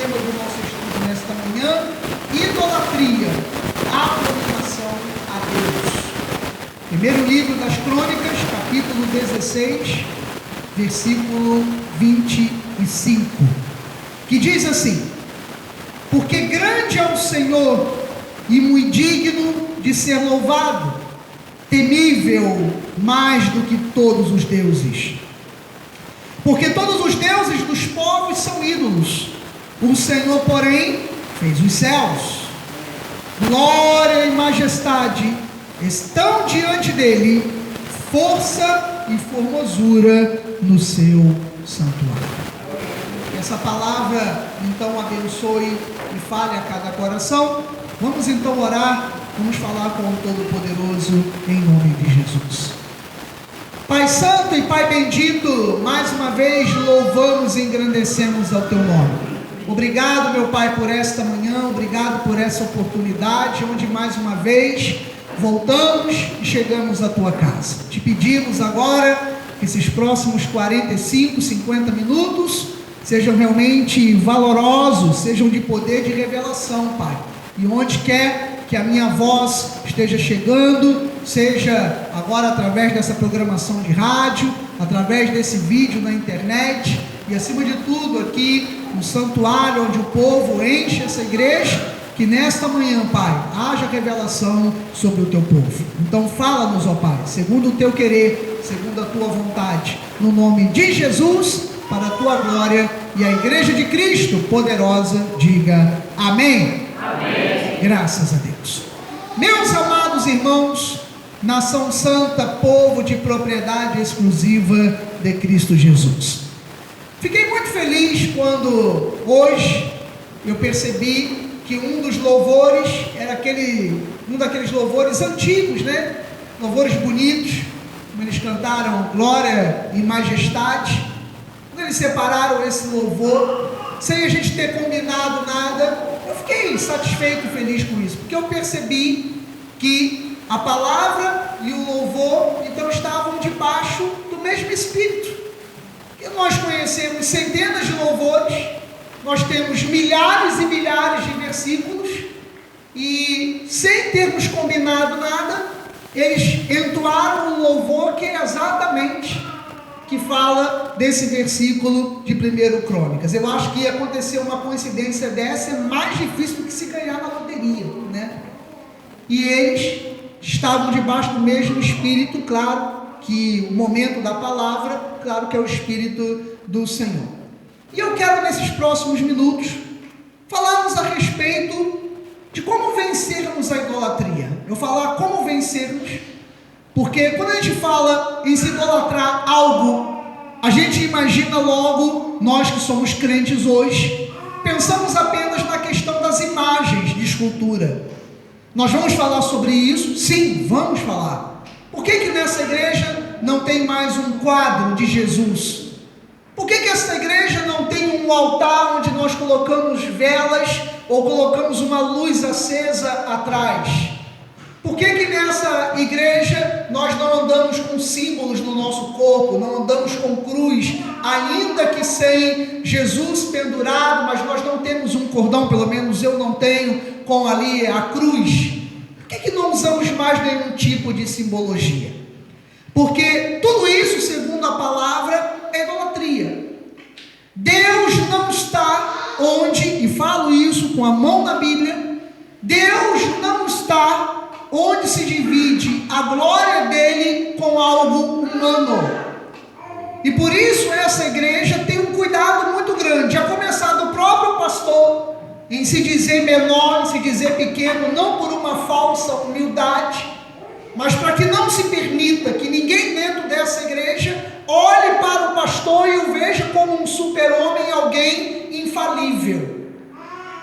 tema do nosso estudo nesta manhã: idolatria, abominação a Deus. Primeiro livro das Crônicas, capítulo 16, versículo 25, que diz assim: porque grande é o Senhor e muito digno de ser louvado, temível mais do que todos os deuses. Porque todos os deuses dos povos são ídolos, o Senhor, porém, fez os céus. Glória e majestade estão diante dele, força e formosura no seu santuário. Que essa palavra então abençoe e fale a cada coração. Vamos então orar, vamos falar com o Todo-Poderoso em nome de Jesus. Pai Santo e Pai Bendito, mais uma vez louvamos e engrandecemos ao Teu nome. Obrigado, meu Pai, por esta manhã, obrigado por essa oportunidade, onde mais uma vez voltamos e chegamos à Tua casa. Te pedimos agora que esses próximos 45, 50 minutos sejam realmente valorosos, sejam de poder de revelação, Pai. E onde quer que a minha voz esteja chegando, seja agora através dessa programação de rádio, através desse vídeo na internet, e acima de tudo aqui no santuário onde o povo enche essa igreja, que nesta manhã, Pai, haja revelação sobre o Teu povo. Então fala-nos, ó Pai, segundo o Teu querer, segundo a Tua vontade, no nome de Jesus, para a Tua glória, e a igreja de Cristo poderosa diga amém. Amém. Graças a Deus. Meus amados irmãos, nação santa, povo de propriedade exclusiva de Cristo Jesus, fiquei muito feliz quando hoje eu percebi que um dos louvores era um daqueles louvores antigos, né? Louvores bonitos, como eles cantaram glória e majestade. Quando eles separaram esse louvor, sem a gente ter combinado nada, eu fiquei satisfeito e feliz com isso, porque eu percebi que a palavra e o louvor então estavam debaixo do mesmo Espírito. E nós conhecemos centenas de louvores, nós temos milhares e milhares de versículos, e sem termos combinado nada, eles entoaram um louvor que é exatamente que fala desse versículo de 1 Crônicas. Eu acho que acontecer uma coincidência dessa é mais difícil do que se ganhar na loteria, né? E eles estavam debaixo do mesmo Espírito, claro que o momento da palavra, claro que é o Espírito do Senhor. E eu quero nesses próximos minutos falarmos a respeito de como vencermos a idolatria. Eu falar como vencermos, porque quando a gente fala em se idolatrar algo, a gente imagina logo, nós que somos crentes hoje, pensamos apenas na questão das imagens de escultura. Nós vamos falar sobre isso? Sim, vamos falar. Por que nessa igreja não tem mais um quadro de Jesus? Por que essa igreja não tem um altar onde nós colocamos velas ou colocamos uma luz acesa atrás? Por que nessa igreja nós não andamos com símbolos no nosso corpo, não andamos com cruz, ainda que sem Jesus pendurado, mas nós não temos um cordão, pelo menos eu não tenho, com ali a cruz? Por que não usamos mais nenhum tipo de simbologia? Porque tudo isso, segundo a palavra, é idolatria. Deus não está onde, e falo isso com a mão na Bíblia, Deus não está onde se divide a glória dele com algo humano. E por isso essa igreja tem um cuidado muito grande, a começar do próprio pastor, em se dizer menor, em se dizer pequeno, não por uma falsa humildade, mas para que não se permita que ninguém dentro dessa igreja olhe para o pastor e o veja como um super-homem, alguém infalível.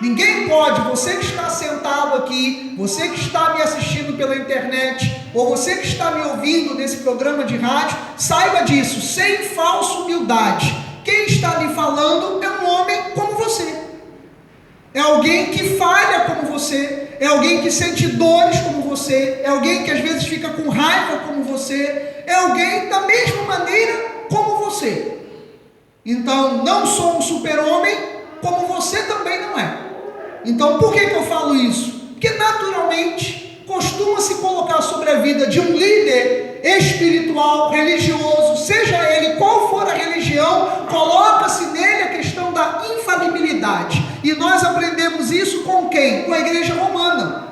Ninguém pode, você que está sentado aqui, você que está me assistindo pela internet, ou você que está me ouvindo nesse programa de rádio, saiba disso, sem falsa humildade. Quem está lhe falando é um homem como você. É alguém que falha como você, é alguém que sente dores como você, é alguém que às vezes fica com raiva como você, é alguém da mesma maneira como você. Então, não sou um super-homem, como você também Então, por que eu falo isso? Porque naturalmente costuma se colocar sobre a vida de um líder espiritual, religioso, seja ele qual for a religião, coloca-se nele a questão da infalibilidade. E nós aprendemos isso com quem? Com a igreja romana.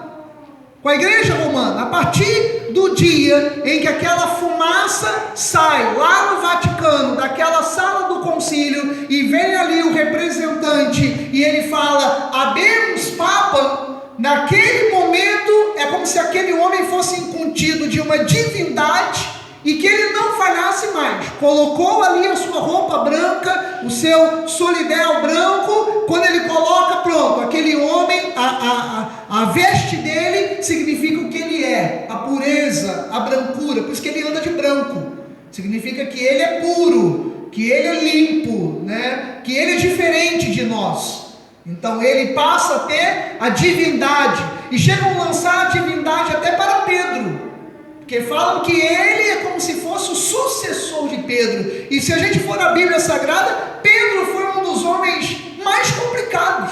Com a igreja romana, a partir do dia em que aquela fumaça sai lá no Vaticano, daquela sala do concílio, e vem ali o representante, e ele fala, habemus papa, naquele momento, é como se aquele homem fosse incutido de uma divindade, e que ele não falhasse mais. Colocou ali a sua roupa branca, o seu solidéu branco, quando ele coloca, pronto, aquele homem, a veste dele significa o que ele é, a pureza, a brancura, por isso que ele anda de branco, significa que ele é puro, que ele é limpo, né? Que ele é diferente de nós. Então ele passa a ter a divindade, e chegam a lançar a divindade até para Pedro, porque falam que ele é como se fosse o sucessor de Pedro. E se a gente for na Bíblia Sagrada, Pedro foi um dos homens mais complicados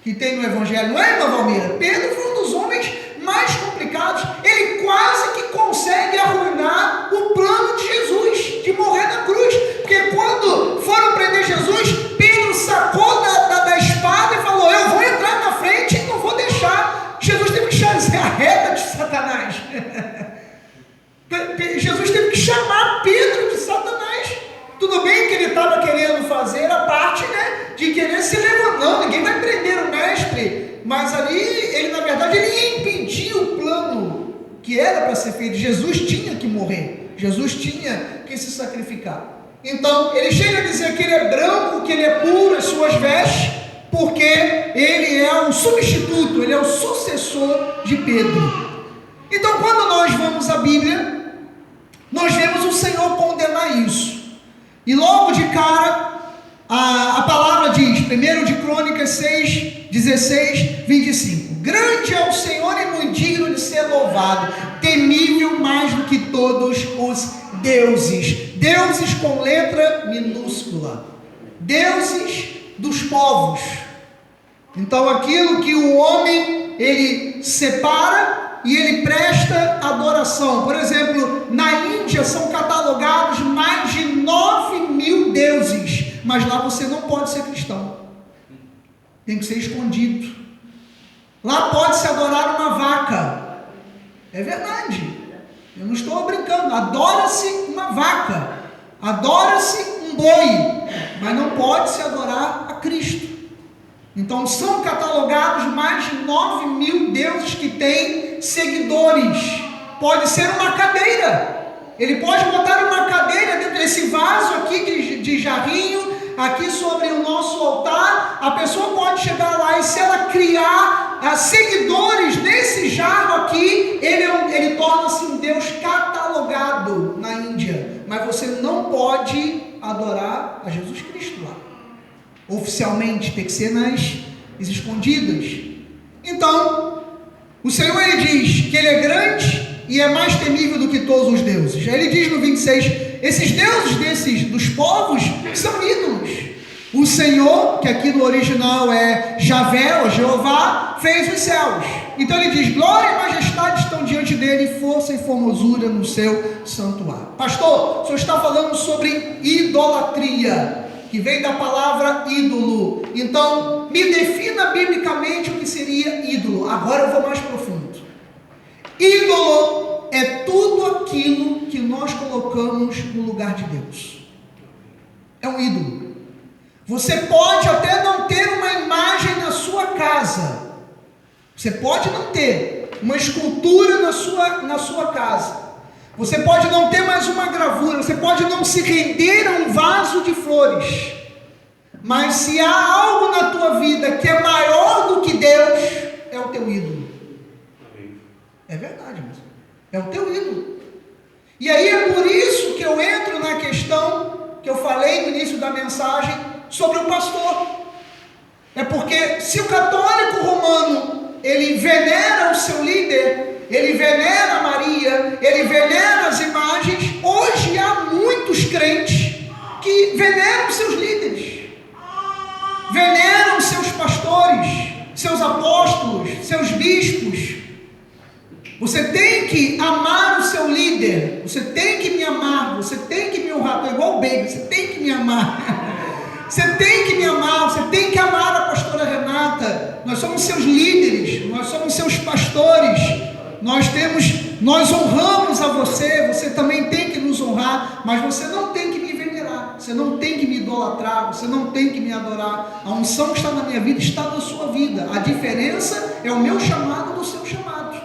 que tem no Evangelho, não é, irmã Valmira? Pedro foi um dos homens mais complicados. Ele quase que consegue arruinar o plano de Jesus, de morrer na cruz. Porque quando foram prender Jesus, Pedro sacou da espada e falou, eu vou entrar na frente e não vou deixar. Jesus teve que fazer a reta de Satanás. Jesus teve que chamar Pedro de Satanás. Tudo bem que ele estava querendo fazer a parte, né, de querer se levantar. Não, ninguém vai prender o mestre. Mas ali, ele na verdade, ele ia impedir o plano que era para ser feito. Jesus tinha que morrer. Jesus tinha que se sacrificar. Então, ele chega a dizer que ele é branco, que ele é puro, as suas vestes, porque ele é um substituto, ele é o sucessor de Pedro. Então, quando nós vamos à Bíblia, nós vemos o Senhor condenar isso. E logo de cara, a palavra diz, 1 de Crônicas 6, 16, 25. Grande é o Senhor e muito digno de ser louvado, temível mais do que todos os deuses. Deuses com letra minúscula. Deuses dos povos. Então aquilo que o homem, ele separa e ele presta adoração. Por exemplo, na Índia são catalogados mais de 9.000 deuses, mas lá você não pode ser cristão, tem que ser escondido. Lá pode-se adorar uma vaca, é verdade, eu não estou brincando, adora-se uma vaca, adora-se um boi, mas não pode-se adorar a Cristo. Então são catalogados mais de 9.000 deuses que têm seguidores. Pode ser uma cadeira. Ele pode botar uma cadeira dentro desse vaso aqui de jarrinho, aqui sobre o nosso altar. A pessoa pode chegar lá e se ela criar seguidores nesse jarro aqui, ele torna-se um Deus catalogado na Índia. Mas você não pode adorar a Jesus Cristo lá. Oficialmente, tem que ser nas escondidas. Então, o Senhor, ele diz que ele é grande e é mais temível do que todos os deuses. Aí ele diz no 26, esses deuses dos povos são ídolos. O Senhor, que aqui no original é Javé ou Jeová, fez os céus. Então ele diz, glória e majestade estão diante dele, força e formosura no seu santuário. Pastor, o senhor está falando sobre idolatria, que vem da palavra ídolo. Então, me defina biblicamente o que seria ídolo. Agora eu vou mais profundo. Ídolo é tudo aquilo que nós colocamos no lugar de Deus. É um ídolo. Você pode até não ter uma imagem na sua casa. Você pode não ter uma escultura na sua casa. Você pode não ter mais uma gravura, você pode não se render a um vaso de flores, mas se há algo na tua vida que é maior do que Deus, é o teu ídolo. É verdade, mas é o teu ídolo. E aí é por isso que eu entro na questão que eu falei no início da mensagem sobre o pastor. É porque se o católico romano, ele venera o seu líder, ele venera Maria, ele venera as imagens. Hoje há muitos crentes que veneram seus líderes, veneram seus pastores, seus apóstolos, seus bispos. Você tem que amar o seu líder, você tem que me amar, você tem que me honrar. Estou igual o baby, você tem que me amar. Você tem que me amar, você tem que amar a pastora Renata. Nós somos seus líderes, nós somos seus pastores. Nós honramos a você, você também tem que nos honrar, mas você não tem que me venerar, você não tem que me idolatrar, você não tem que me adorar. A unção que está na minha vida está na sua vida. A diferença é o meu chamado do seu chamado.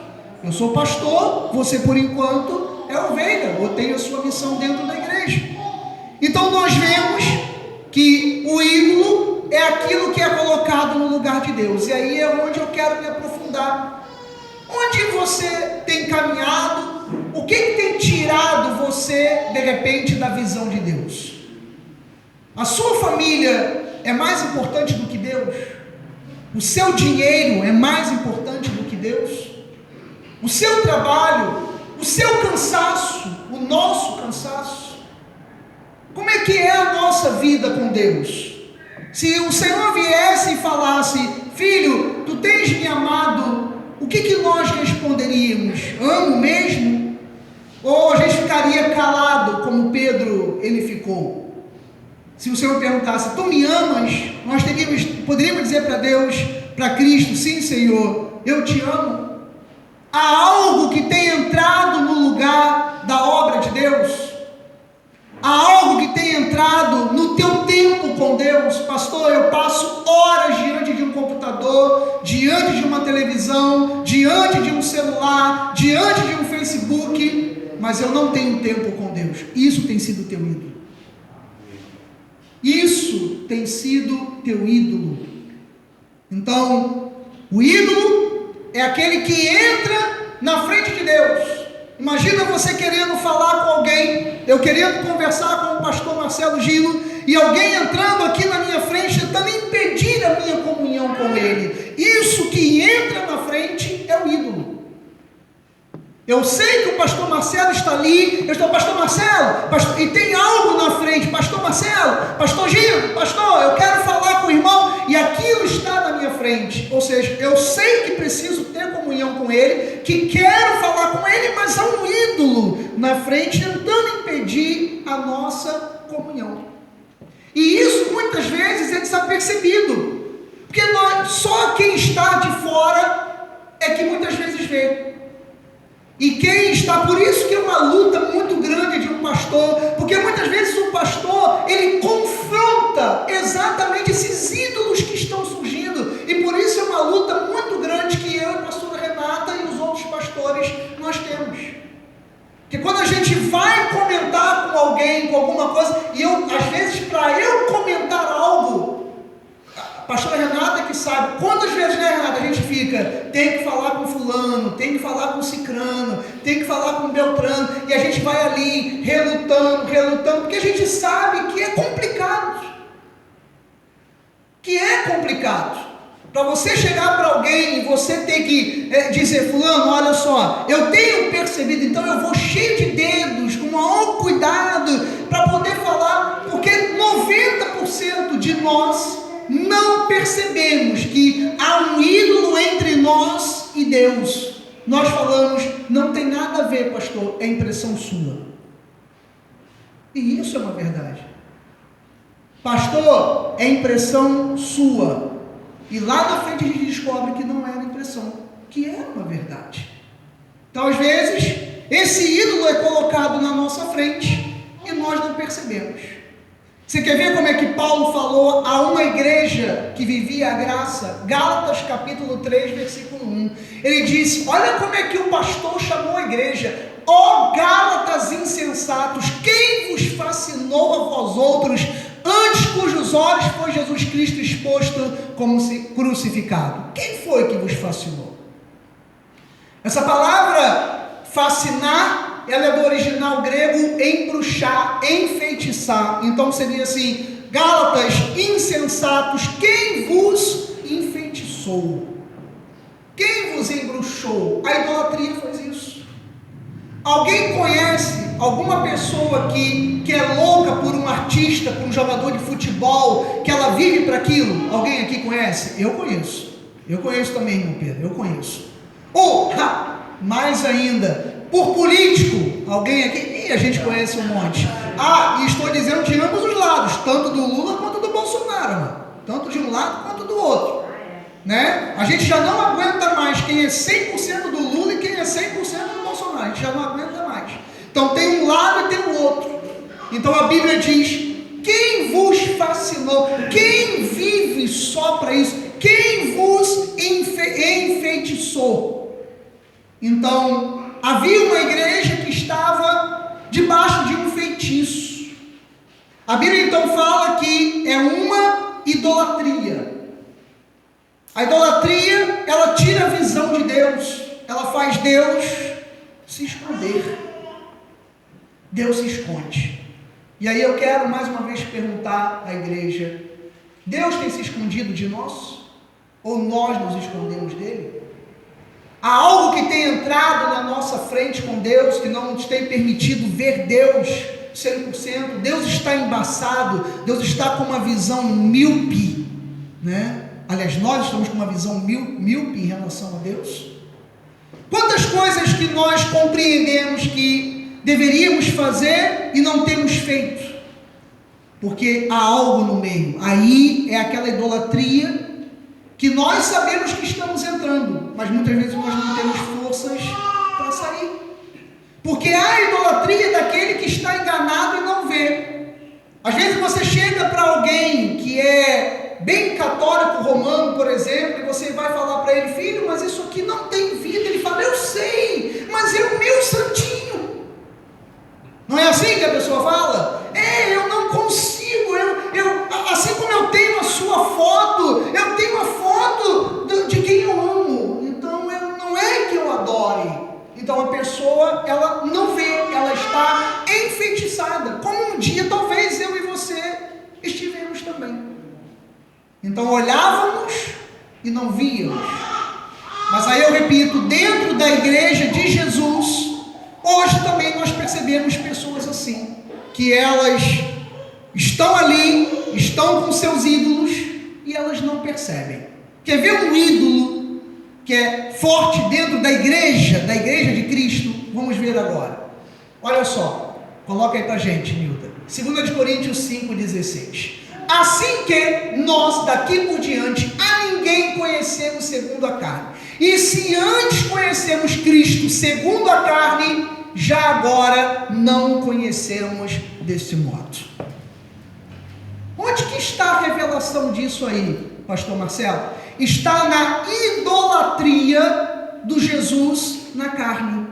Eu sou pastor, você por enquanto é ovelha, ou tem a sua missão dentro da igreja. Então nós vemos que o ídolo é aquilo que é colocado no lugar de Deus, e aí é onde eu quero me aprofundar. Onde você tem caminhado? O que tem tirado você de repente da visão de Deus? A sua família é mais importante do que Deus? O seu dinheiro é mais importante do que Deus? O seu trabalho, o seu cansaço, o nosso cansaço? Como é que é a nossa vida com Deus? Se o Senhor viesse e falasse: filho, tu tens me amado, o que nós responderíamos? Amo mesmo? Ou a gente ficaria calado, como Pedro ele ficou? Se o Senhor perguntasse: tu me amas? Nós poderíamos dizer para Deus, para Cristo: sim, Senhor, eu te amo. Há algo que tem entrado no lugar da obra de Deus? Há algo que tem entrado no teu tempo com Deus? Pastor, eu passo horas diante de um computador, diante de uma televisão, diante de um celular, diante de um Facebook, mas eu não tenho tempo com Deus. Isso tem sido teu ídolo. Isso tem sido teu ídolo. Então, o ídolo é aquele que entra na frente de Deus. Imagina você querendo falar com alguém, eu querendo conversar com o pastor Marcelo Gilo, e alguém entrando aqui na minha frente, tentando impedir a minha comunhão com ele. Isso que entra na frente é o ídolo. Eu sei que o pastor Marcelo está ali, eu estou: pastor Marcelo, e tem algo na frente: pastor Marcelo, pastor Gil, pastor, eu quero falar com o irmão, e aquilo está na minha frente. Ou seja, eu sei que preciso ter comunhão com ele, que quero falar com ele, mas há um ídolo na frente tentando impedir a nossa comunhão. E isso muitas vezes é desapercebido, porque só quem está de fora é que muitas vezes vê. E quem está, por isso que é uma luta muito grande de um pastor, porque muitas vezes o pastor, ele confronta exatamente esses ídolos que estão surgindo, e por isso é uma luta muito grande que eu e a pastora Renata e os outros pastores nós temos. Porque quando a gente vai comentar com alguém, com alguma coisa, e às vezes para eu comentar algo, a pastora Renata que sabe, quantas vezes, né, Renata, a gente fica, tem que falar com fulano, tem que falar com cicrano, tem que falar com beltrano, e a gente vai ali, relutando, porque a gente sabe que é complicado. Para você chegar para alguém e você ter que dizer: fulano, olha só, eu tenho percebido, então eu vou cheio de dedos, com o maior cuidado, para poder falar, porque 90% de nós não percebemos que há um ídolo entre nós e Deus. Nós falamos: não tem nada a ver, pastor, é impressão sua. E isso é uma verdade. Pastor, é impressão sua. E lá na frente a gente descobre que não era impressão, que era uma verdade. Então, às vezes, esse ídolo é colocado na nossa frente e nós não percebemos. Você quer ver como é que Paulo falou a uma igreja que vivia a graça? Gálatas capítulo 3, versículo 1. Ele disse: olha como é que o pastor chamou a igreja: ó Gálatas insensatos, quem vos fascinou a vós outros, antes cujos olhos foi Jesus Cristo exposto como crucificado? Quem foi que vos fascinou? Essa palavra fascinar, ela é do original grego embruxar, enfeitiçar. Então seria assim: Gálatas insensatos, quem vos enfeitiçou? Quem vos embruxou? A idolatria faz isso. Alguém conhece alguma pessoa que é louca por um artista, por um jogador de futebol, que ela vive para aquilo? Alguém aqui conhece? Eu conheço. Eu conheço também, irmão Pedro, eu conheço. Ou, mais ainda, por político, alguém aqui, a gente conhece um monte. E estou dizendo de ambos os lados, tanto do Lula quanto do Bolsonaro, mano. Tanto de um lado quanto do outro. Né? A gente já não aguenta mais quem é 100% do Lula e quem é 100% do Bolsonaro. A gente já não aguenta mais. Então tem um lado e tem o outro. Então a Bíblia diz: quem vos fascinou? Quem vive só para isso? Quem vos enfeitiçou? Então havia uma igreja que estava debaixo de um feitiço. A Bíblia então fala que é uma idolatria. A idolatria, ela tira a visão de Deus, ela faz Deus se esconder. Deus se esconde. E aí eu quero mais uma vez perguntar à igreja: Deus tem se escondido de nós? Ou nós nos escondemos dele? Há algo que tem entrado na nossa frente com Deus, que não nos tem permitido ver Deus 100%. Deus está embaçado, Deus está com uma visão míope, né? Aliás, nós estamos com uma visão míope em relação a Deus. Quantas coisas que nós compreendemos que deveríamos fazer e não temos feito, porque há algo no meio. Aí é aquela idolatria que nós sabemos que estamos entrando, mas muitas vezes nós não temos forças para sair, porque há a idolatria daquele que está enganado e não vê. Às vezes você chega para alguém que é bem católico romano, por exemplo, e você vai falar para ele: filho, mas isso aqui não tem vida. Ele fala: eu sei, mas é o meu santinho. Não é assim que a pessoa fala? Eu não consigo, assim como eu tenho a sua foto, eu tenho a foto de quem eu amo, então não é que eu adore. Então a pessoa, ela não vê, ela está enfeitiçada, como um dia talvez eu e você estivemos também. Então olhávamos e não víamos. Mas aí eu repito, dentro da igreja de Jesus, hoje também nós percebemos pessoas assim, que elas estão ali, estão com seus ídolos e elas não percebem. Quer ver um ídolo que é forte dentro da igreja de Cristo? Vamos ver agora. Olha só, coloca aí pra gente, Nilda. 2 Coríntios 5,16. Assim que nós daqui por diante a ninguém conhecemos segundo a carne. E se antes conhecemos Cristo segundo a carne, já agora não o conhecemos desse modo. Onde que está a revelação disso aí, pastor Marcelo? Está na idolatria do Jesus na carne,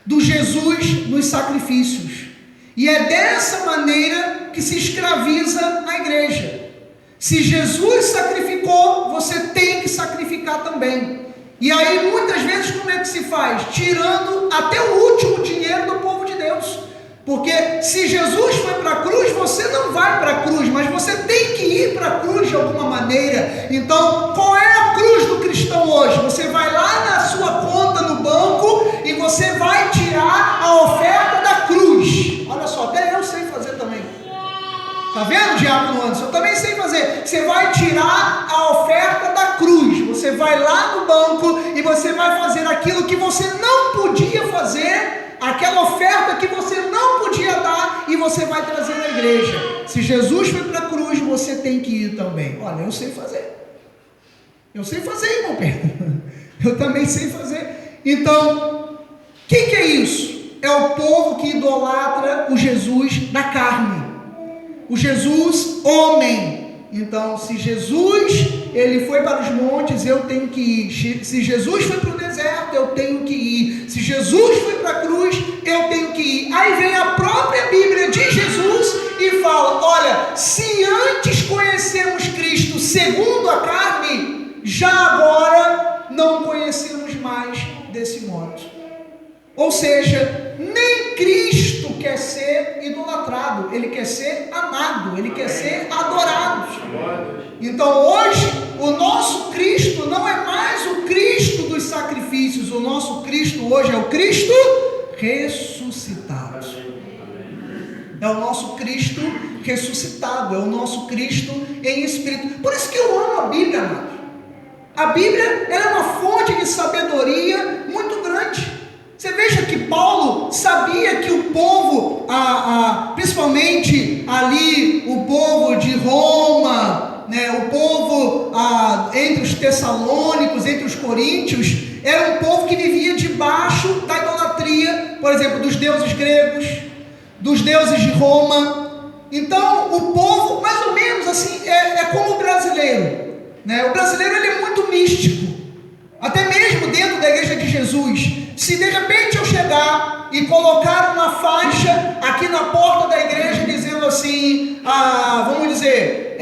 do Jesus nos sacrifícios. E é dessa maneira que se escraviza a igreja. Se Jesus sacrificou, você tem que sacrificar também. E aí muitas vezes como é que se faz? Tirando até o último dinheiro do povo de Deus. Porque se Jesus foi para a cruz, você não vai para a cruz, mas você tem que ir para a cruz de alguma maneira. Então, qual é a cruz do cristão hoje? Você vai lá na sua conta no banco e você vai tirar a oferta da cruz. Olha só, até eu sei fazer também. Tá vendo, diácono Anderson? Eu também sei fazer. Você vai tirar a oferta da cruz. Você vai lá no banco e você vai fazer aquilo que você não podia fazer, aquela oferta que você não podia dar, e você vai trazer na igreja. Se Jesus foi para a cruz, você tem que ir também. Olha, eu sei fazer. Eu sei fazer, irmão Pedro. Eu também sei fazer. Então, o que é isso? É o povo que idolatra o Jesus da carne. O Jesus homem. Então, se Jesus ele foi para os montes, eu tenho que ir. Se Jesus foi para o deserto, eu tenho que ir. Se Jesus foi para a cruz, eu tenho que ir. Aí vem a própria Bíblia de Jesus e fala: olha, se antes conhecemos Cristo segundo a carne, já agora não conhecemos mais desse modo. Ou seja, nem Cristo quer ser idolatrado, Ele quer ser amado, Ele quer ser adorado. Então hoje, o nosso Cristo não é mais o Cristo dos sacrifícios, o nosso Cristo hoje é o Cristo ressuscitado. É o nosso Cristo ressuscitado, é o nosso Cristo em espírito. Por isso que eu amo a Bíblia, amado. A Bíblia ela é uma fonte de sabedoria muito grande. Você veja que Paulo sabia que o povo, principalmente ali o povo de Roma, né, o povo entre os tessalônicos, entre os coríntios, era um povo que vivia debaixo da idolatria, por exemplo, dos deuses gregos, dos deuses de Roma. Então o povo, mais ou menos assim, é como o brasileiro, né? O brasileiro ele é muito místico, até mesmo dentro da igreja de Jesus. Se de repente eu chegar e colocar uma faixa aqui na porta da igreja dizendo assim, vamos dizer,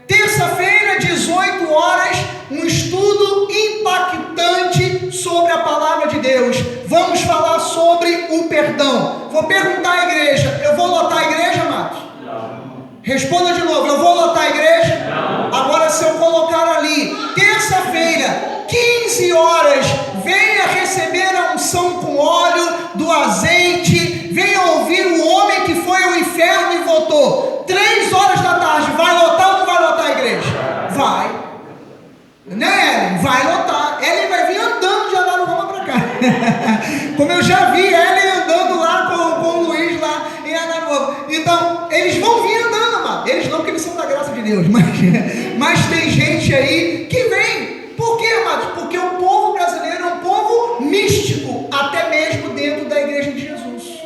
terça-feira, 18 horas, um estudo impactante sobre a palavra de Deus. Vamos falar sobre o perdão. Vou perguntar à igreja, eu vou lotar a igreja, Marcos? Não. Responda de novo, eu vou lotar a igreja? Não. Agora se eu colocar ali, terça-feira, 15 horas, venha receber a unção com óleo do azeite, venha ouvir o homem que foi ao inferno e voltou, 3 horas da tarde, vai lotar ou não vai lotar a igreja? Vai, né, Ellen? Vai lotar. Ellen vai vir andando de Araruama para cá, como eu já vi Ellen andando lá com o Luiz lá em Araruama. Então, eles vão vir andando, amado. Eles não, porque eles são da graça de Deus, mas tem gente aí que vem. Por quê, amados? Porque o povo brasileiro é um povo místico, até mesmo dentro da igreja de Jesus.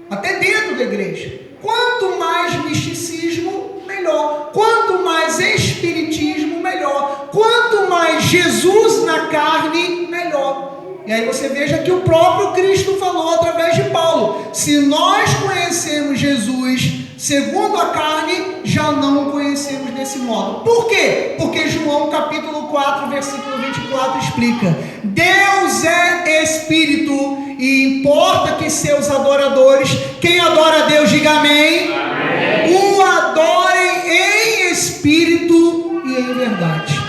Até dentro da igreja. Quanto mais misticismo, melhor. Quanto mais espiritismo, melhor. Quanto mais Jesus na carne, melhor. E aí você veja que o próprio Cristo falou através de Paulo: se nós conhecemos Jesus segundo a carne, já não conhecemos desse modo. Por quê? Porque João capítulo 4, versículo 24 explica: Deus é Espírito e importa que seus adoradores, quem adora a Deus, diga amém, amém. O adorem em espírito e em verdade.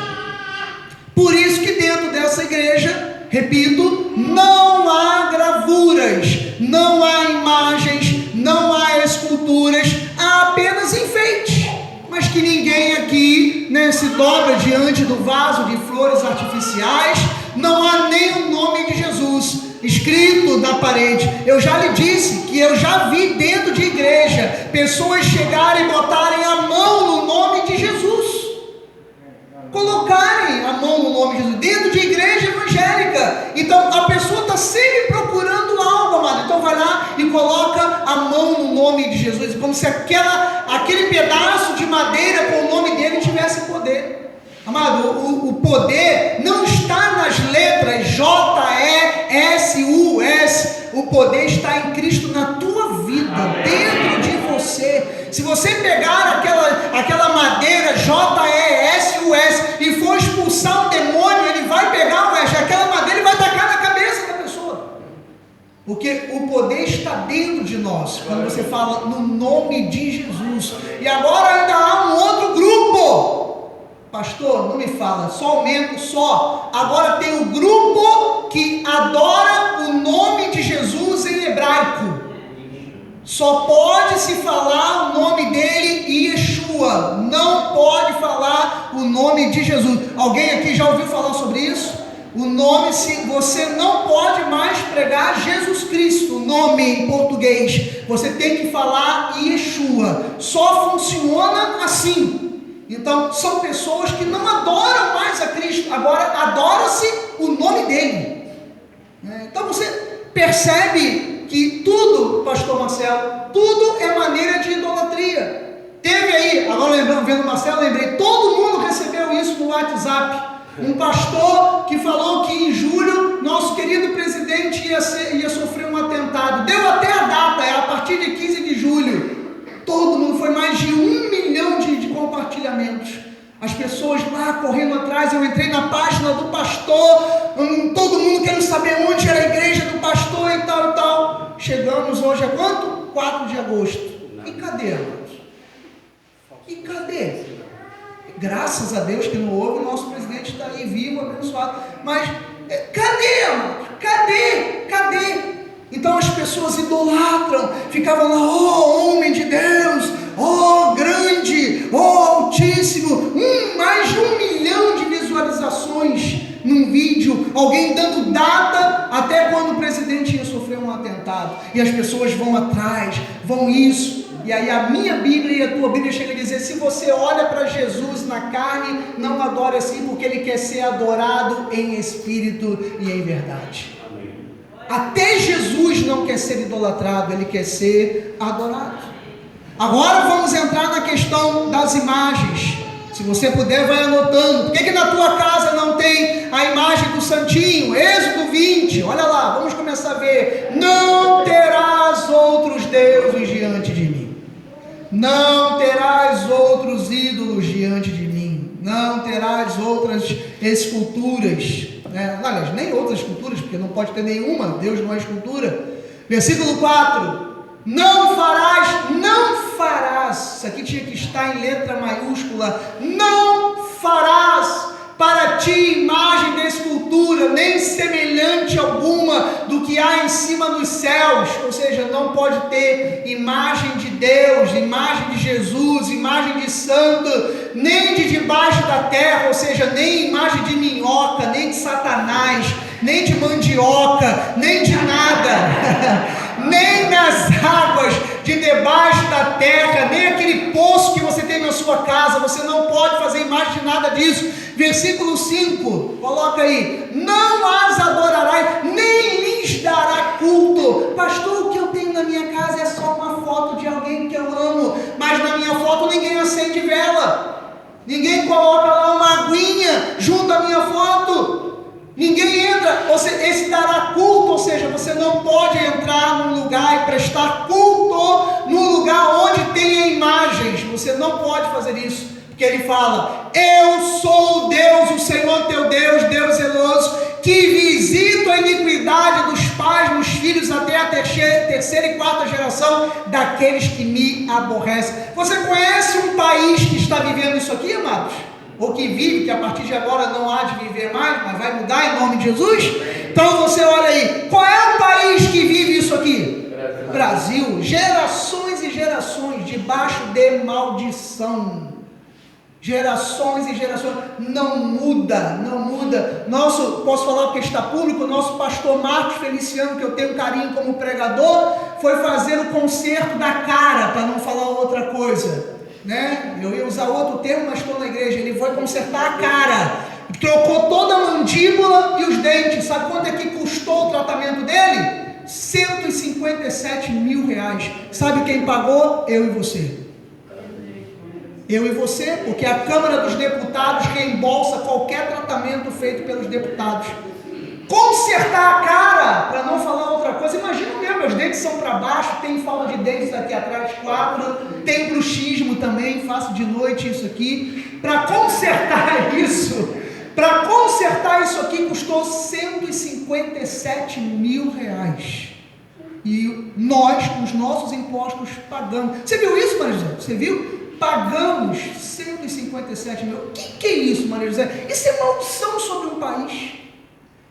Por isso que dentro dessa igreja, repito, não há gravuras, não há imagens, não há esculturas, há apenas enfeite. Mas que ninguém aqui, né, se dobra diante do vaso de flores artificiais. Não há nem o nome de Jesus escrito na parede. Eu já lhe disse que eu já vi dentro de igreja pessoas chegarem e botarem a mão no nome de Jesus, colocarem a mão no nome de Jesus dentro de igreja evangélica. Então a pessoa está sempre procurando algo, amado. Então vai lá e coloca a mão no nome de Jesus, como se aquele pedaço de madeira com o nome dele tivesse poder. Amado, o poder não está nas letras J-E-S-U-S. O poder está em Cristo na tua vida, dentro de você. Se você pegar aquela madeira J-E-S-U-S e for expulsar um demônio, ele vai pegar aquela madeira e vai tacar na cabeça da pessoa. Porque o poder está dentro de nós, quando você fala no nome de Jesus. E agora ainda há um outro grupo. Pastor, não me fala, só aumento, só. Agora tem o grupo que adora o nome de Jesus em hebraico. Só pode se falar o nome dele, Yeshua. Não pode falar o nome de Jesus. Alguém aqui já ouviu falar sobre isso? O nome, se você não pode mais pregar Jesus Cristo, o nome em português. Você tem que falar Yeshua. Só funciona assim. Então, são pessoas que não adoram mais a Cristo, agora adora-se o nome dele. Então, você percebe que tudo, pastor Marcelo, tudo é maneira de idolatria. Teve aí, agora lembrando, vendo o Marcelo, lembrei, todo mundo recebeu isso no WhatsApp. Um pastor que falou que em julho, nosso querido presidente ia sofrer um atentado. Deu até a data, é a partir de 15 de julho. Todo mundo, foi mais de 1 milhão de compartilhamentos. As pessoas lá correndo atrás. Eu entrei na página do pastor, todo mundo querendo saber onde era a igreja do pastor e tal e tal. Chegamos hoje a quanto? 4 de agosto. E cadê, amados? E cadê? Graças a Deus que não houve, o nosso presidente está aí vivo, abençoado. Mas cadê, amados? Cadê? Então as pessoas idolatram, ficavam lá, oh homem de Deus, oh grande, oh altíssimo, mais de 1 milhão de visualizações. alguém dando data até quando o presidente ia sofrer um atentado, e as pessoas vão atrás, vão isso, e aí a minha Bíblia e a tua Bíblia chega a dizer, se você olha para Jesus na carne, não adore assim, porque ele quer ser adorado em espírito e em verdade. Até Jesus não quer ser idolatrado, ele quer ser adorado. Agora vamos entrar na questão das imagens. Se você puder, vai anotando. Por que na tua casa não tem a imagem do Santinho? Êxodo 20, olha lá, vamos começar a ver. Não terás outros deuses diante de mim. Não terás outros ídolos diante de mim. Não terás outras esculturas. Aliás, nem outras esculturas, porque não pode ter nenhuma. Deus não é escultura. Versículo 4. Não farás, isso aqui tinha que estar em letra maiúscula, não farás para ti imagem de escultura, nem semelhante alguma do que há em cima dos céus, ou seja, não pode ter imagem de Deus, imagem de Jesus, imagem de santo, nem de debaixo da terra, ou seja, nem imagem de minhoca, nem de Satanás, nem de mandioca, nem de nada, nem nas águas de debaixo da terra, nem aquele poço que você tem na sua casa, você não pode fazer imagem de nada disso. Versículo 5, coloca aí, não as adorarás, nem lhes dará culto. Pastor, o que eu tenho na minha casa é só uma foto de alguém que eu amo, mas na minha foto ninguém acende vela, ninguém coloca lá uma aguinha junto à minha foto, ninguém entra, esse dará culto, ou seja, você não pode entrar num lugar e prestar culto no lugar onde tem imagens, você não pode fazer isso, porque ele fala, eu sou o Deus, o Senhor teu Deus, Deus zeloso, que visito a iniquidade dos pais nos filhos até a terceira e quarta geração daqueles que me aborrecem. Você conhece um país que está vivendo isso aqui, amados? Ou que vive, que a partir de agora não há de viver mais, mas vai mudar em nome de Jesus? Então você olha aí, qual é o país que vive isso aqui? Brasil. Gerações e gerações debaixo de maldição. Gerações e gerações, não muda. Posso falar porque está público, o nosso pastor Marcos Feliciano, que eu tenho carinho como pregador, foi fazer o conserto da cara, para não falar outra coisa. Eu ia usar outro termo, mas estou na igreja. Ele foi consertar a cara, trocou toda a mandíbula e os dentes. Sabe quanto é que custou o tratamento dele? 157 mil reais. Sabe quem pagou? Eu e você. Eu e você, porque a Câmara dos Deputados reembolsa qualquer tratamento feito pelos deputados. Consertar a cara, para não falar outra coisa, imagina mesmo, meus dentes são para baixo, tem falta de dentes aqui atrás, 4, tem bruxismo também, faço de noite isso aqui. Para consertar isso aqui custou 157 mil reais. E nós, com os nossos impostos, pagamos. Você viu isso, Maria José? Você viu? Pagamos 157 mil. O que é isso, Maria José? Isso é maldição sobre um país.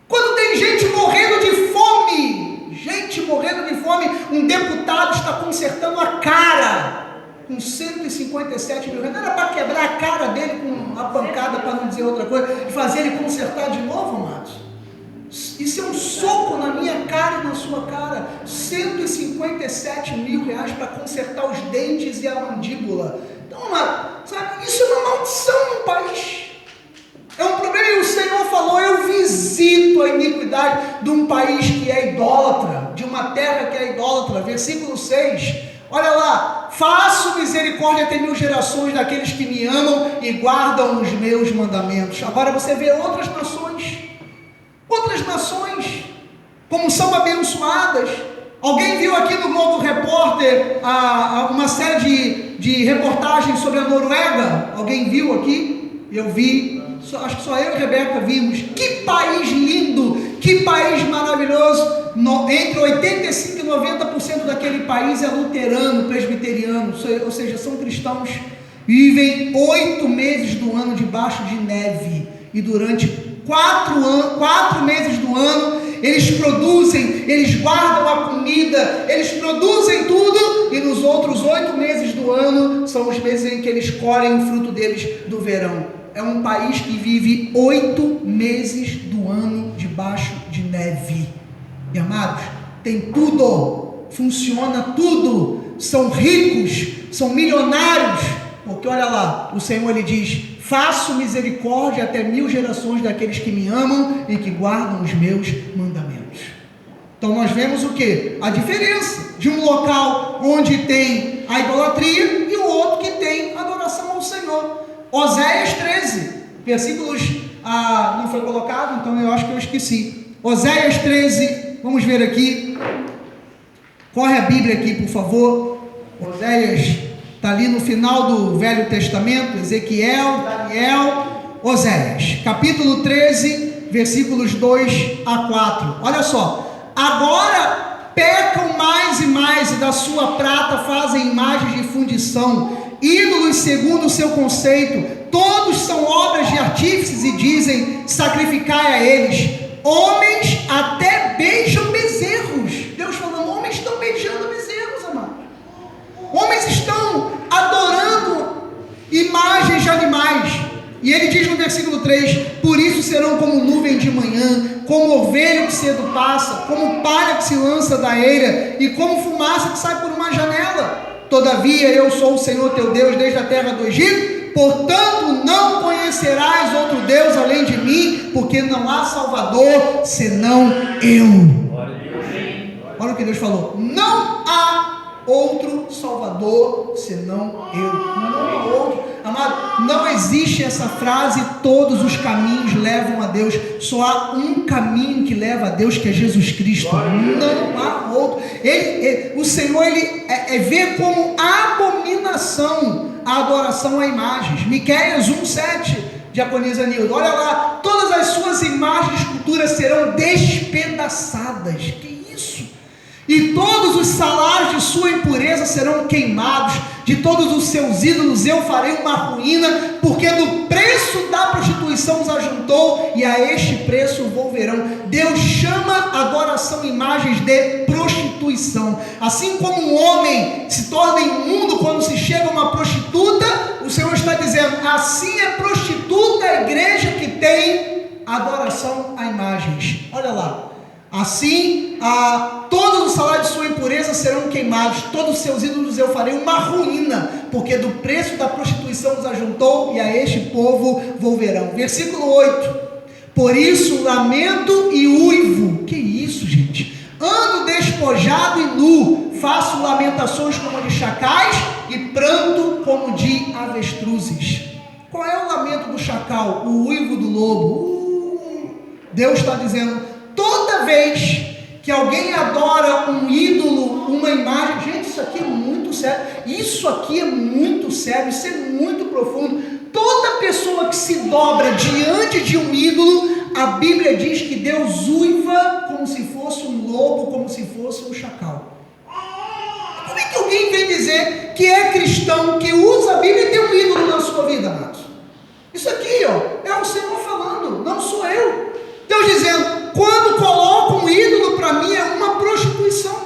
Quando tem gente morrendo de fome, um deputado está consertando a cara com 157 mil reais. Não era para quebrar a cara dele com uma pancada, para não dizer outra coisa, e fazer ele consertar de novo, amados? Isso é um soco na minha cara e na sua cara. 157 mil reais para consertar os dentes e a mandíbula. Então, sabe, isso é uma maldição no país. É um problema, e o Senhor falou, eu visito a iniquidade de um país que é idólatra, de uma terra que é idólatra. Versículo 6, olha lá, faço misericórdia até 1000 gerações daqueles que me amam e guardam os meus mandamentos. Agora você vê outras nações, como são abençoadas. Alguém viu aqui no Globo Repórter uma série de reportagens sobre a Noruega? Alguém viu aqui? Eu vi. Acho que só eu e Rebeca vimos. Que país lindo, que país maravilhoso. Entre 85% e 90% daquele país é luterano, presbiteriano, ou seja, são cristãos. Vivem 8 meses do ano debaixo de neve, e durante 4 meses do ano eles produzem, eles guardam a comida, eles produzem tudo, e nos outros 8 meses do ano são os meses em que eles colhem o fruto deles do verão. é um país que vive 8 meses do ano debaixo de neve. E amados, tem tudo, funciona tudo, são ricos, são milionários, porque olha lá, o Senhor ele diz: faço misericórdia até 1000 gerações daqueles que me amam e que guardam os meus mandamentos. Então nós vemos o que? A diferença de um local onde tem a idolatria e o outro que tem adoração ao Senhor. Oséias 13, versículos, não foi colocado, então eu acho que eu esqueci. Oséias 13, vamos ver aqui, corre a Bíblia aqui por favor. Oséias está ali no final do Velho Testamento, Ezequiel, Daniel, Oséias, capítulo 13, versículos 2 a 4, olha só. Agora pecam mais e mais, e da sua prata fazem imagens de fundição, ídolos segundo o seu conceito, todos são obras de artífices, e dizem: sacrificai a eles. Homens até beijam bezerros. Deus falando, homens estão beijando bezerros, amados. Homens estão adorando imagens de animais. E ele diz no versículo 3: por isso serão como nuvem de manhã, como ovelha que cedo passa, como palha que se lança da eira, e como fumaça que sai por uma janela. Todavia eu sou o Senhor teu Deus desde a terra do Egito, portanto não conhecerás outro Deus além de mim, porque não há Salvador senão eu. Olha o que Deus falou: não há outro Salvador senão eu. Não há outro. Amado, não existe essa frase: todos os caminhos levam a Deus. Só há um caminho que leva a Deus, que é Jesus Cristo. Não há outro. O Senhor ele vê como abominação a adoração a imagens. Miqueias 1:7, diaconisa Nilda, olha lá: todas as suas imagens de escultura serão despedaçadas. Que isso? E todos os salários de sua impureza serão queimados, de todos os seus ídolos eu farei uma ruína, porque do preço da prostituição os ajuntou, e a este preço volverão. Deus chama adoração e imagens de prostituição. Assim como um homem se torna imundo quando se chega a uma prostituta, o Senhor está dizendo: assim é prostituta a igreja que tem adoração a imagens. Olha lá: assim, todos os salários de sua impureza serão queimados, todos os seus ídolos eu farei uma ruína, porque do preço da prostituição os ajuntou, e a este povo volverão. Versículo 8: por isso lamento e uivo. Que isso, gente? Ando despojado e nu, faço lamentações como de chacais e pranto como de avestruzes. Qual é o lamento do chacal? O uivo do lobo. Deus está dizendo: toda vez que alguém adora um ídolo, uma imagem, gente, isso aqui é muito sério, isso aqui é muito sério, isso é muito profundo. Toda pessoa que se dobra diante de um ídolo, a Bíblia diz que Deus uiva como se fosse um lobo, como se fosse um chacal. Como é que alguém vem dizer que é cristão, que usa a Bíblia e tem um ídolo na sua vida, amados? Isso aqui, é o Senhor falando, não sou eu. Deus dizendo: quando coloco um ídolo, para mim é uma prostituição.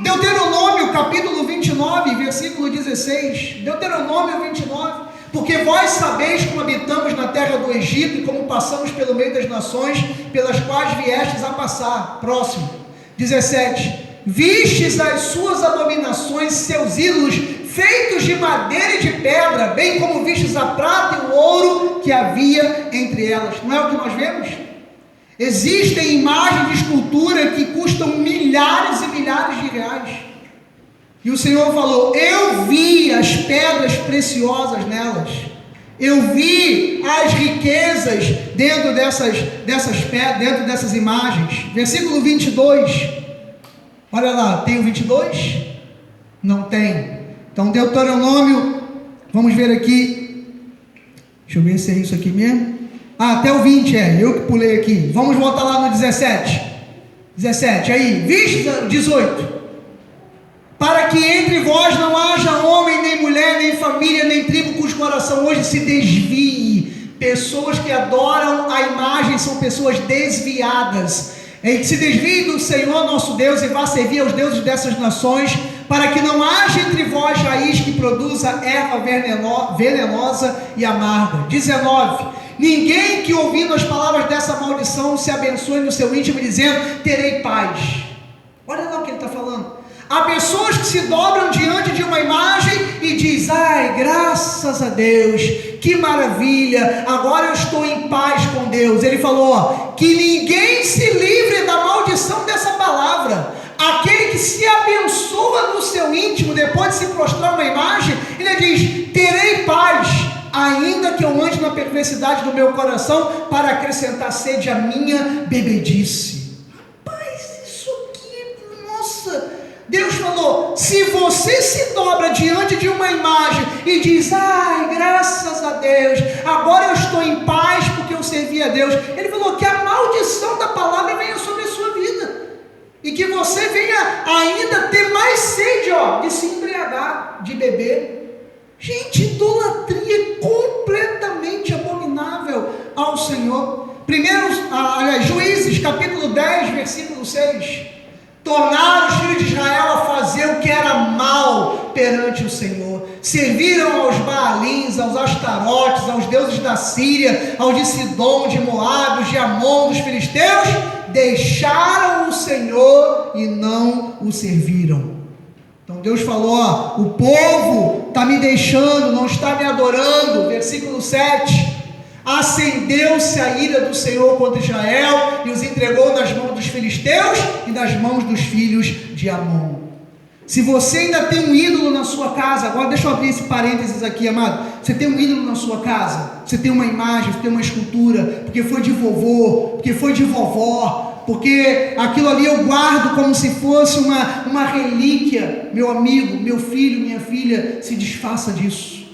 Deuteronômio capítulo 29, versículo 16. Deuteronômio 29. Porque vós sabeis como habitamos na terra do Egito, e como passamos pelo meio das nações, pelas quais viestes a passar. Próximo. 17. Vistes as suas abominações, seus ídolos, feitos de madeira e de pedra, bem como vistes a prata e o ouro que havia entre elas. Não é o que nós vemos? Existem imagens de escultura que custam milhares e milhares de reais. E o Senhor falou: eu vi as pedras preciosas nelas. Eu vi as riquezas dentro dessas pedras, dentro dessas imagens. Versículo 22. Olha lá, tem o 22? Não tem. Então, Deuteronômio, vamos ver aqui. Deixa eu ver se é isso aqui mesmo. Até o 20, eu que pulei aqui. Vamos voltar lá no 17. 17, aí, 18. Para que entre vós não haja homem, nem mulher, nem família, nem tribo cujo coração hoje se desvie. Pessoas que adoram a imagem são pessoas desviadas. Que se desvie do Senhor nosso Deus e vá servir aos deuses dessas nações, para que não haja entre vós raiz que produza erva venenosa e amarga. 19. Ninguém que ouvindo as palavras dessa maldição se abençoe no seu íntimo, dizendo: terei paz. Olha lá o que ele está falando. Há pessoas que se dobram diante de uma imagem e diz: ai, graças a Deus, que maravilha, agora eu estou em paz com Deus. Ele falou que ninguém se livre da maldição dessa palavra. Aquele que se abençoa no seu íntimo, depois de se prostrar uma imagem, ele diz: terei paz, ainda que eu ande na perversidade do meu coração, para acrescentar sede à minha bebedice. Rapaz, isso aqui, nossa... Deus falou: se você se dobra diante de uma imagem e diz: ai, graças a Deus, agora eu estou em paz porque eu servi a Deus, ele falou que a maldição da palavra venha sobre a sua vida, e que você venha ainda ter mais sede, de se embriagar, de beber. Gente, idolatria é completamente abominável ao Senhor. Juízes capítulo 10, versículo 6. Tornaram os filhos de Israel a fazer o que era mal perante o Senhor. Serviram aos Baalins, aos Astarotes, aos deuses da Síria, aos de Sidom, de Moabe, os de Amon, dos filisteus. Deixaram o Senhor e não o serviram. Então Deus falou: o povo está me deixando, não está me adorando. Versículo 7. Acendeu-se a ira do Senhor contra Israel e os entregou nas mãos dos filisteus e nas mãos dos filhos de Amon. Se você ainda tem um ídolo na sua casa, agora deixa eu abrir esse parênteses aqui, amado. Você tem um ídolo na sua casa, você tem uma imagem, você tem uma escultura, porque foi de vovô, porque foi de vovó, porque aquilo ali eu guardo como se fosse uma relíquia. Meu amigo, meu filho, minha filha, se desfaça disso.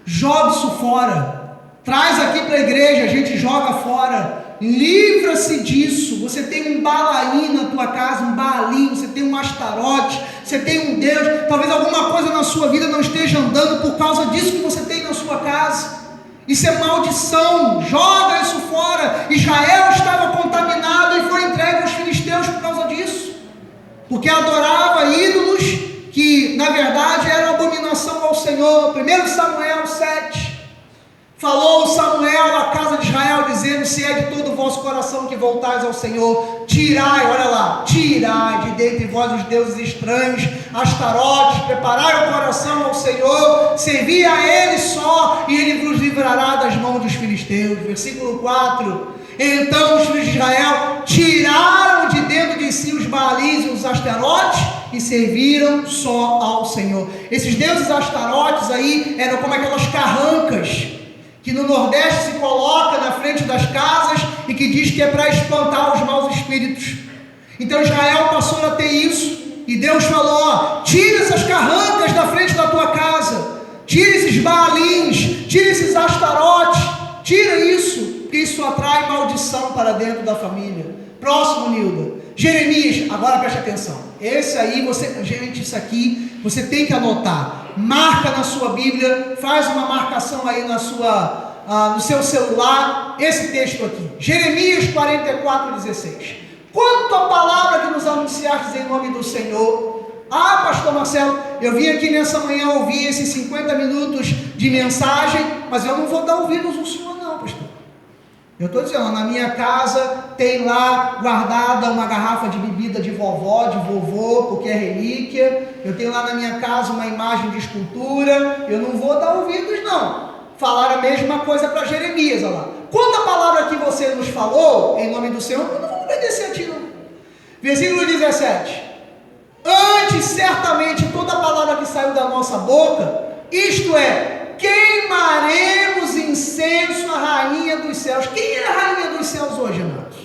Jogue isso fora. Traz aqui para a igreja, a gente joga fora. Livra-se disso. Você tem um Balaim na tua casa, um Baalim, você tem um Astarote, você tem um Deus. Talvez alguma coisa na sua vida não esteja andando por causa disso que você tem na sua casa. Isso é maldição. Joga isso fora. Israel estava contaminado e foi entregue aos filisteus por causa disso, porque adorava ídolos que na verdade eram abominação ao Senhor. 1 Samuel 7. Falou Samuel à casa de Israel, dizendo: se é de todo o vosso coração que voltais ao Senhor, tirai, olha lá, tirai de dentre vós os deuses estranhos, Astarotes, preparai o coração ao Senhor, servi a Ele só, e Ele vos livrará das mãos dos filisteus. Versículo 4. Então os filhos de Israel tiraram de dentro de si os Baalins e os Astarotes e serviram só ao Senhor. Esses deuses Astarotes aí eram como aquelas carrancas que no Nordeste se coloca na frente das casas e que diz que é para espantar os maus espíritos. Então Israel passou a ter isso, e Deus falou: tira essas carrancas da frente da tua casa, tira esses Baalins, tira esses Astarotes, tira isso, porque isso atrai maldição para dentro da família. Próximo, Nilda. Jeremias, agora preste atenção. Esse aí, gente, isso aqui você tem que anotar. Marca na sua Bíblia, faz uma marcação aí no seu celular, esse texto aqui. Jeremias 44:16. Quanto à palavra que nos anunciastes em nome do Senhor. Pastor Marcelo, eu vim aqui nessa manhã ouvir esses 50 minutos de mensagem, mas eu não vou dar ouvidos ao Senhor não, pastor. Eu estou dizendo, na minha casa tem lá guardada uma garrafa de bebida de vovó, de vovô, porque é relíquia. Eu tenho lá na minha casa uma imagem de escultura. Eu não vou dar ouvidos não. Falaram a mesma coisa para Jeremias, olha lá. Quanto a palavra que você nos falou, em nome do Senhor, eu não vou obedecer a ti não. Versículo 17. Antes, certamente, toda a palavra que saiu da nossa boca, isto é, queimaremos incenso à rainha dos céus. Quem é a rainha dos céus hoje, amados?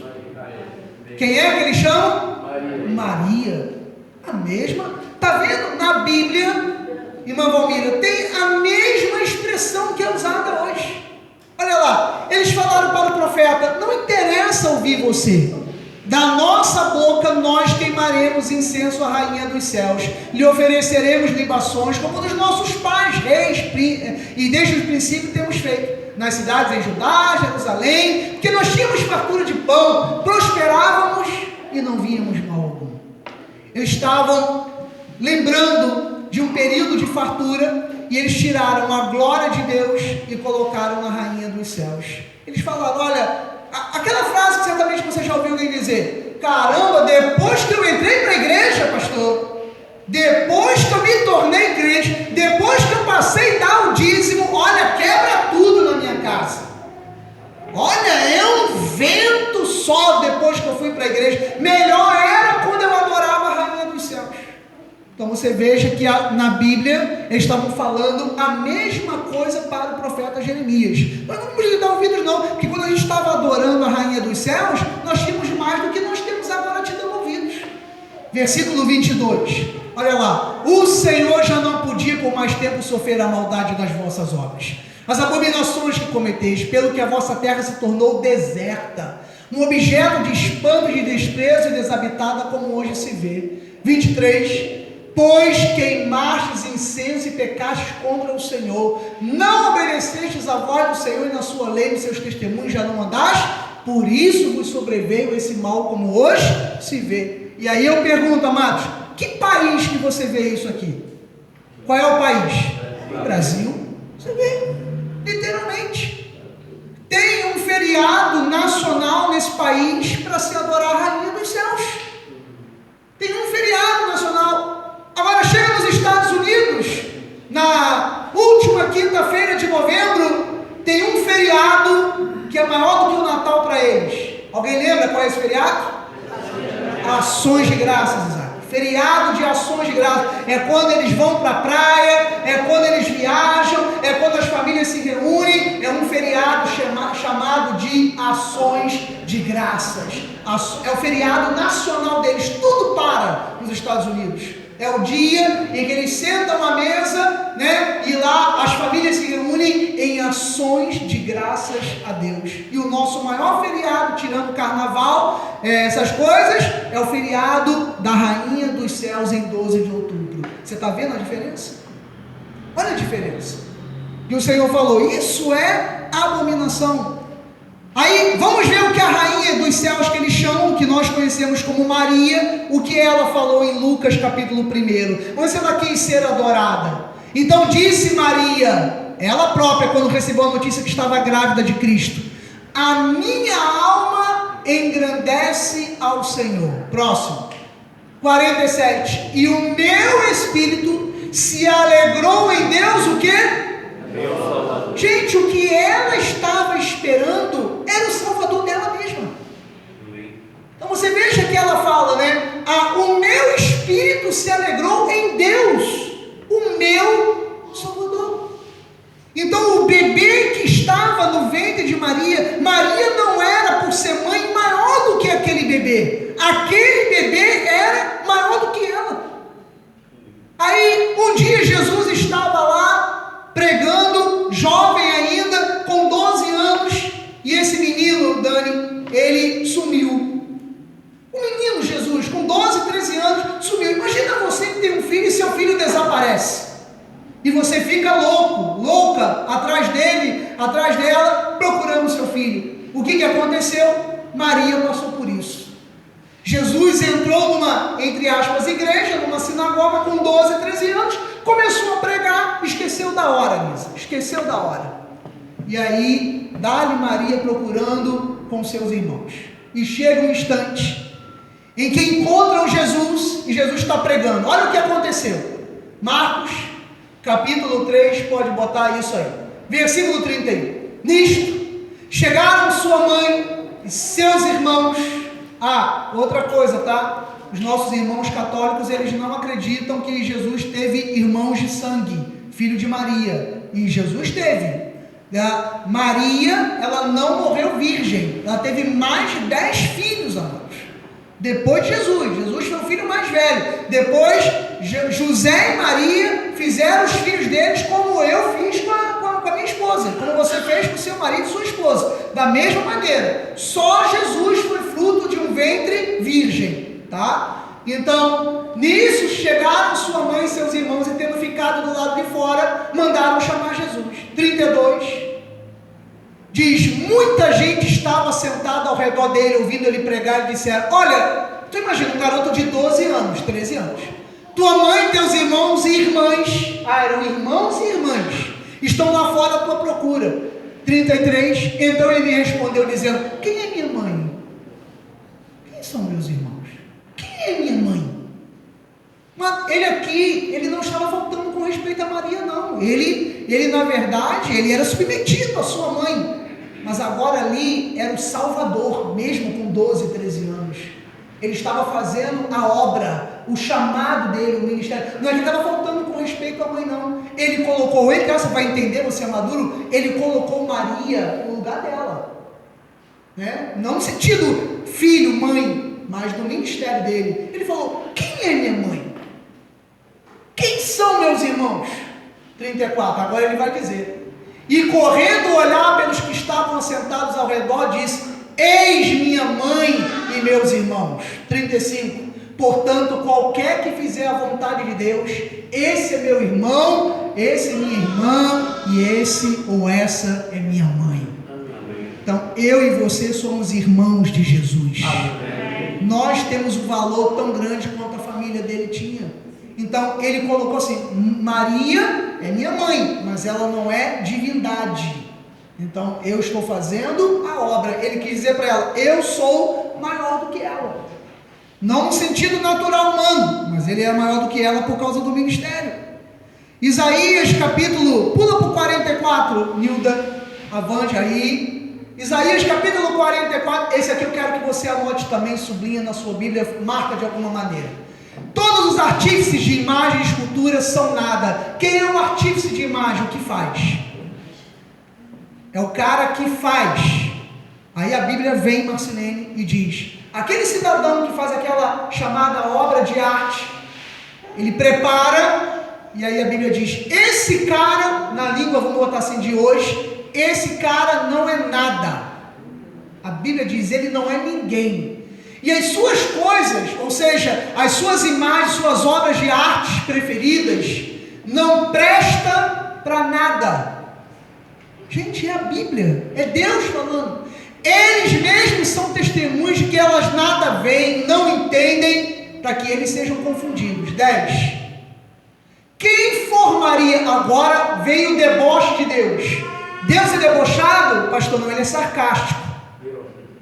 Quem é que eles chamam? Maria. A mesma. Está vendo? Na Bíblia, irmã Valmira, tem a mesma expressão que é usada hoje. Olha lá, eles falaram para o profeta: não interessa ouvir você. Da nossa boca nós queimaremos incenso à rainha dos céus, lhe ofereceremos libações como dos nossos pais, reis, e desde o princípio temos feito, nas cidades em Judá, Jerusalém, porque nós tínhamos fartura de pão, prosperávamos e não víamos mal algum. Eles estavam lembrando de um período de fartura, e eles tiraram a glória de Deus e colocaram na rainha dos céus. Eles falaram, olha, aquela frase que certamente você já ouviu alguém dizer: caramba, depois que eu entrei para a igreja, pastor, depois que eu me tornei crente, depois que eu passei a dar o dízimo, olha, quebra tudo na minha casa. Olha, é um vento só depois que eu fui para a igreja. Melhor era quando eu adorava a rainha dos céus. Então você veja que na Bíblia eles estavam falando a mesma coisa para o profeta Jeremias. Mas não vamos lhe dar ouvidos não, porque quando a gente estava adorando a rainha dos céus, nós tínhamos mais do que nós temos agora te dando ouvidos. Versículo 22, olha lá: o Senhor já não podia por mais tempo sofrer a maldade das vossas obras, as abominações que cometeis, pelo que a vossa terra se tornou deserta, um objeto de espanto e de desprezo e desabitada, como hoje se vê. 23, pois queimastes incenso e pecastes contra o Senhor, não obedecestes a voz do Senhor, e na sua lei, nos seus testemunhos já não andaste, por isso vos sobreveio esse mal, como hoje se vê. E aí eu pergunto, amados, que país que você vê isso aqui? Qual é o país? O Brasil. Você vê, literalmente. Tem um feriado nacional nesse país para se adorar a rainha dos céus. Tem um feriado nacional. Agora chega nos Estados Unidos, na última quinta-feira de novembro, tem um feriado que é maior do que o Natal para eles. Alguém lembra qual é esse feriado? Ações de graças, Isaac. Feriado de ações de graças. É quando eles vão para a praia, é quando eles viajam, é quando as famílias se reúnem. É um feriado chamado de ações de graças. É o feriado nacional deles. Tudo para nos Estados Unidos. É o dia em que eles sentam à mesa, né? E lá as famílias se reúnem em ações de graças a Deus. E o nosso maior feriado, tirando o carnaval, essas coisas, é o feriado da Rainha dos Céus em 12 de outubro. Você está vendo a diferença? Olha a diferença. E o Senhor falou: isso é abominação. Aí vamos ver o que a rainha dos céus, que eles chamam, que nós conhecemos como Maria, o que ela falou em Lucas capítulo 1. Vamos ver se ela quis ser adorada. Então disse Maria, ela própria, quando recebeu a notícia que estava grávida de Cristo: a minha alma engrandece ao Senhor. Próximo. 47. E o meu espírito se alegrou em Deus, o quê? Gente, o que ela estava esperando era o Salvador dela mesma. Então você veja que ela fala, né? O meu espírito se alegrou em Deus, o meu Salvador. Então o bebê que estava no ventre de Maria, Maria não era, por ser mãe, maior do que aquele bebê. Aquele bebê era maior do que ela. Aí um dia Jesus estava lá pregando, jovem ainda, com 12 anos, e esse menino, Dani, ele sumiu. O menino Jesus, com 12, 13 anos, sumiu. Imagina você que tem um filho e seu filho desaparece. E você fica louca, atrás dele, atrás dela, procurando seu filho. O que aconteceu? Maria passou por isso. Jesus entrou numa, entre aspas, igreja, numa sinagoga com 12, 13 anos, começou a pregar, esqueceu da hora, Lisa, esqueceu da hora. E aí, dá-lhe Maria procurando com seus irmãos. E chega um instante em que encontram Jesus, e Jesus está pregando. Olha o que aconteceu. Marcos, capítulo 3, pode botar isso aí. Versículo 31. Nisto, chegaram sua mãe e seus irmãos. Outra coisa, tá? Os nossos irmãos católicos, eles não acreditam que Jesus teve irmãos de sangue, filho de Maria. E Jesus teve. Maria, ela não morreu virgem. Ela teve mais de 10 filhos, amados. Depois de Jesus. Jesus foi o filho mais velho. Depois, José e Maria fizeram os filhos deles como eu fiz com a minha esposa, como você fez com seu marido e sua esposa. Da mesma maneira. Só Jesus foi fruto de um ventre virgem. Tá? Então, nisso chegaram sua mãe e seus irmãos, e tendo ficado do lado de fora, mandaram chamar Jesus. 32 diz: muita gente estava sentada ao redor dele, ouvindo ele pregar, e disseram: olha, tu imagina um garoto de 12 anos, 13 anos, tua mãe, teus irmãos e irmãs, eram irmãos e irmãs, estão lá fora à tua procura. 33, então ele me respondeu dizendo, quem é minha mãe? Quem são meus irmãos? Quem é minha mãe? Mas ele aqui, ele não estava faltando com respeito a Maria, não. Ele na verdade, ele era submetido à sua mãe, mas agora ali era o Salvador, mesmo com 12, 13 anos. Ele estava fazendo a obra, o chamado dele, o ministério. Não é que ele estava faltando com respeito à mãe, não. Ele colocou, você vai entender, você é maduro, ele colocou Maria no lugar dela. Né? Não no sentido filho, mãe, mas no ministério dele. Ele falou, quem é minha mãe? Quem são meus irmãos? 34, agora ele vai dizer. E correndo olhar pelos que estavam assentados ao redor, disse, eis minha mãe e meus irmãos. 35, portanto, qualquer que fizer a vontade de Deus, esse é meu irmão, esse é minha irmã, e esse ou essa é minha mãe. Então, eu e você somos irmãos de Jesus. Nós temos um valor tão grande quanto a família dele tinha. Então, ele colocou assim, Maria é minha mãe, mas ela não é divindade. Então, eu estou fazendo a obra. Ele quis dizer para ela, eu sou maior do que ela. Não no sentido natural humano, mas ele é maior do que ela por causa do ministério. Isaías capítulo, pula para o 44, Nilda, avante aí. Isaías capítulo 44, esse aqui eu quero que você anote também, sublinha na sua Bíblia, marca de alguma maneira. Todos os artífices de imagem e escultura são nada. Quem é o artífice de imagem? O que faz? É o cara que faz. Aí a Bíblia vem, Marcinene, e diz, aquele cidadão que faz aquela chamada obra de arte, ele prepara, e aí a Bíblia diz, esse cara, na língua, vamos botar assim de hoje, esse cara não é nada. A Bíblia diz, ele não é ninguém. E as suas coisas, ou seja, as suas imagens, suas obras de arte preferidas, não presta para nada. Gente, é a Bíblia, é Deus falando. Eles mesmos são testemunhos de que elas nada veem, não entendem, para que eles sejam confundidos. 10. Quem formaria, agora veio o deboche de Deus. Deus é debochado? Pastor, não, ele é sarcástico.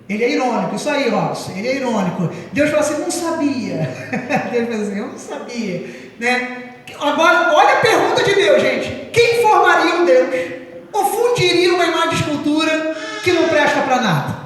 Ele é irônico, isso aí, Robson, ele é irônico. Deus fala assim, não sabia. Deus fala assim, eu não sabia. Né? Agora, olha a pergunta de Deus, gente. Quem formaria um Deus? Ou fundiria uma imagem de escultura que não presta para nada?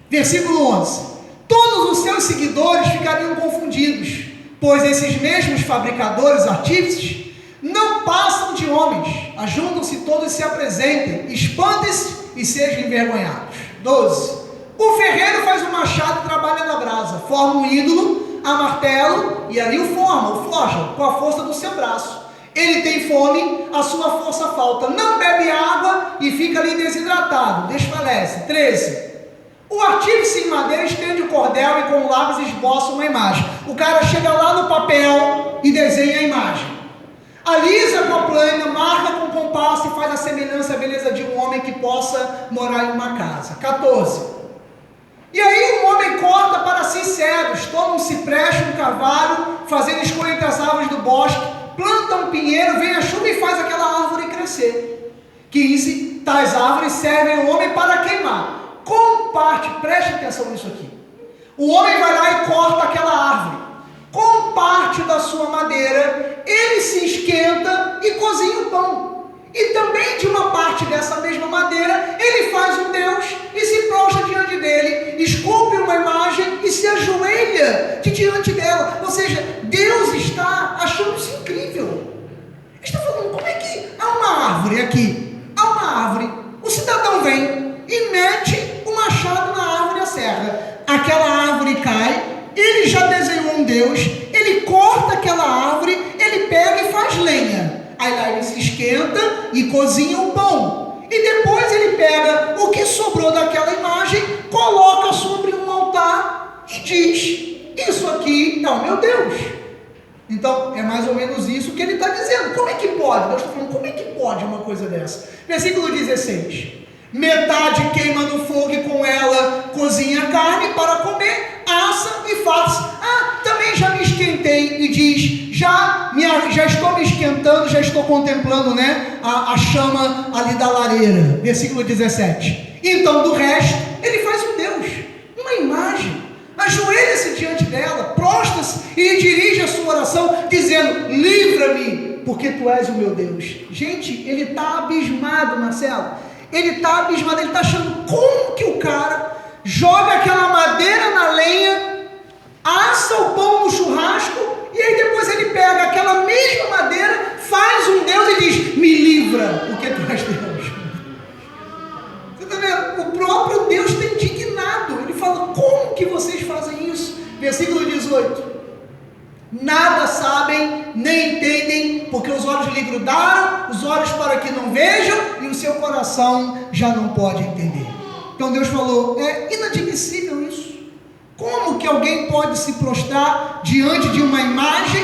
Versículo 11. Todos os seus seguidores ficariam confundidos, pois esses mesmos fabricadores, artífices, não passam de homens. Ajuntam-se todos e se apresentem, espantem-se e sejam envergonhados. 12. O ferreiro faz um machado e trabalha na brasa, forma um ídolo a martelo e ali o forja com a força do seu braço. Ele tem fome, a sua força falta, não bebe água e fica ali desidratado, desfalece. 13. O artífice em madeira estende o cordel e com lápis esboça uma imagem. O cara chega lá no papel e desenha a imagem. Alisa com a plana, marca com compasso e faz a semelhança, a beleza de um homem que possa morar em uma casa. 14. E aí um homem corta para si cedros, toma um cipreste, um carvalho, fazendo escolha entre as árvores do bosque, planta um pinheiro, vem a chuva e faz aquela árvore crescer. 15. Tais árvores servem ao homem para queimar. Com parte, preste atenção nisso aqui. O homem vai lá e corta aquela árvore. Com parte da sua madeira, ele se esquenta e cozinha o pão. E também de uma parte dessa mesma madeira, ele faz um Deus e se prostra diante dele, esculpe uma imagem e se ajoelha diante dela. Ou seja, Deus está achando isso incrível. Ele está falando, como é que há uma árvore aqui? Há uma árvore, o cidadão vem e mete o machado na árvore e a serra. Aquela árvore cai, ele já desenhou um Deus, ele corta aquela árvore, ele pega e faz lenha. Aí lá ele se esquenta e cozinha o pão. E depois ele pega o que sobrou daquela imagem, coloca sobre um altar e diz, isso aqui é o meu Deus. Então é mais ou menos isso que ele está dizendo. Como é que pode? Deus está falando, como é que pode uma coisa dessa? Versículo 16. Metade queima no fogo e com ela cozinha a carne para comer, assa e faz. Também já me esquentei e diz, já esquentando, já estou contemplando, né, a chama ali da lareira. Versículo 17. Então, do resto, ele faz um Deus, uma imagem, ajoelha-se diante dela, prostra-se e dirige a sua oração, dizendo: livra-me, porque tu és o meu Deus. Gente, ele está abismado, Marcelo. Ele está abismado, ele está achando como que o cara joga aquela madeira na lenha, assa o pão no churrasco, e aí depois ele pega aquela mesma madeira, faz um Deus e diz: me livra, porque tu és Deus. Você está vendo? O próprio Deus está indignado. Ele fala: como que vocês fazem isso? Versículo 18. Nada sabem, nem entendem, porque os olhos lhe grudaram, os olhos para que não vejam, e o seu coração já não pode entender. Então Deus falou: é inadmissível isso. Como que alguém pode se prostrar diante de uma imagem,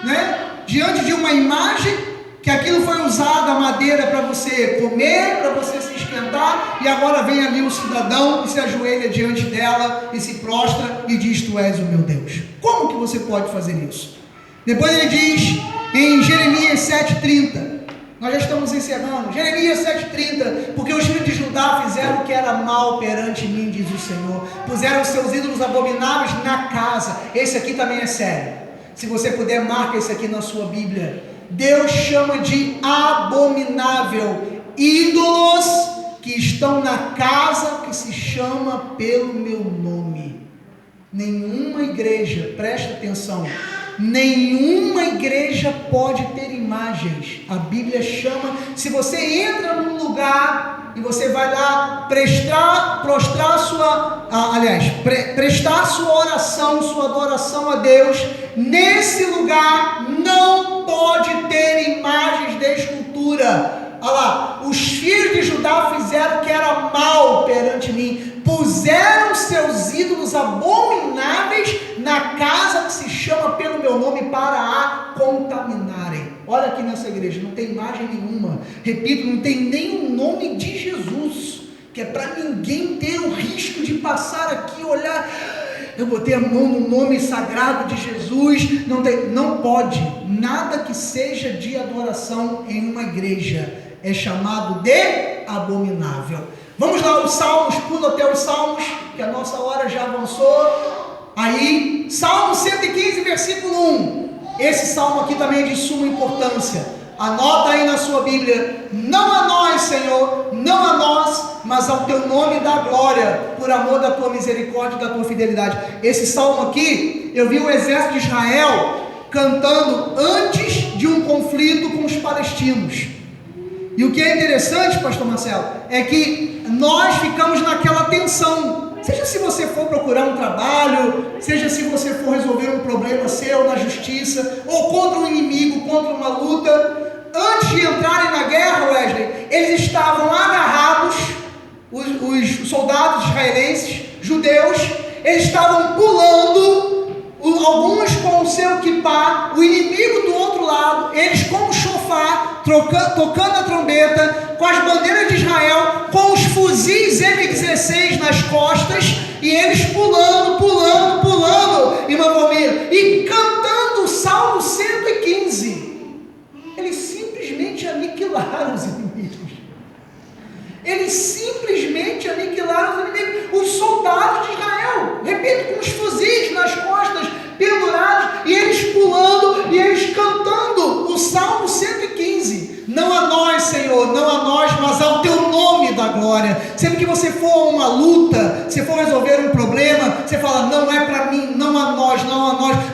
né? Diante de uma imagem, que aquilo foi usado, a madeira, para você comer, para você se esquentar, e agora vem ali um cidadão e se ajoelha diante dela e se prostra e diz: tu és o meu Deus. Como que você pode fazer isso? Depois ele diz em Jeremias 7,30, nós já estamos encerrando, Jeremias 7,30, porque os filhos de Judá fizeram o que era mal perante mim, diz o Senhor, puseram os seus ídolos abomináveis na casa. Esse aqui também é sério, se você puder, marca esse aqui na sua Bíblia. Deus chama de abominável ídolos que estão na casa que se chama pelo meu nome. Nenhuma igreja, presta atenção, nenhuma igreja pode ter imagens. A Bíblia chama, se você entra num lugar e você vai lá prestar sua oração, sua adoração a Deus, nesse lugar não pode ter imagens de escultura. Olha lá, os filhos de Judá fizeram o que era mal perante mim, puseram seus ídolos abomináveis na casa que se chama pelo meu nome para a contaminarem. Olha aqui nessa igreja, não tem imagem nenhuma, repito, não tem nem o nome de Jesus, que é para ninguém ter o risco de passar aqui e olhar: eu botei a mão no nome sagrado de Jesus. Não pode, nada que seja de adoração em uma igreja é chamado de abominável. Vamos lá, os Salmos, pula até os Salmos, que a nossa hora já avançou. Aí, Salmo 115, versículo 1. Esse salmo aqui também é de suma importância. Anota aí na sua Bíblia: não a nós, Senhor, não a nós, mas ao teu nome dá glória, por amor da tua misericórdia e da tua fidelidade. Esse salmo aqui, eu vi o exército de Israel cantando antes de um conflito com os palestinos. E o que é interessante, pastor Marcelo, é que nós ficamos naquela tensão. Seja se você for procurar um trabalho, seja se você for resolver um problema seu na justiça, ou contra um inimigo, contra uma luta, antes de entrarem na guerra, Wesley, eles estavam agarrados, os soldados israelenses, judeus, eles estavam pulando, alguns com o seu kippá, o inimigo do outro lado, eles com o shofar, tocando a trombeta, com as bandeiras de Israel, com os fuzis M16 nas costas, e eles pulando, irmã Valmir, e cantando o Salmo 115. Eles simplesmente aniquilaram os inimigos. Eles simplesmente aniquilaram os inimigos, os soldados de Israel, repito, com os fuzis nas costas, pendurados, e eles pulando, e eles cantando o Salmo 115. Não a nós, Senhor, não a nós, mas ao teu nome da glória. Sempre que você for a uma luta, se for resolver um problema, você fala: não é para mim, não a nós,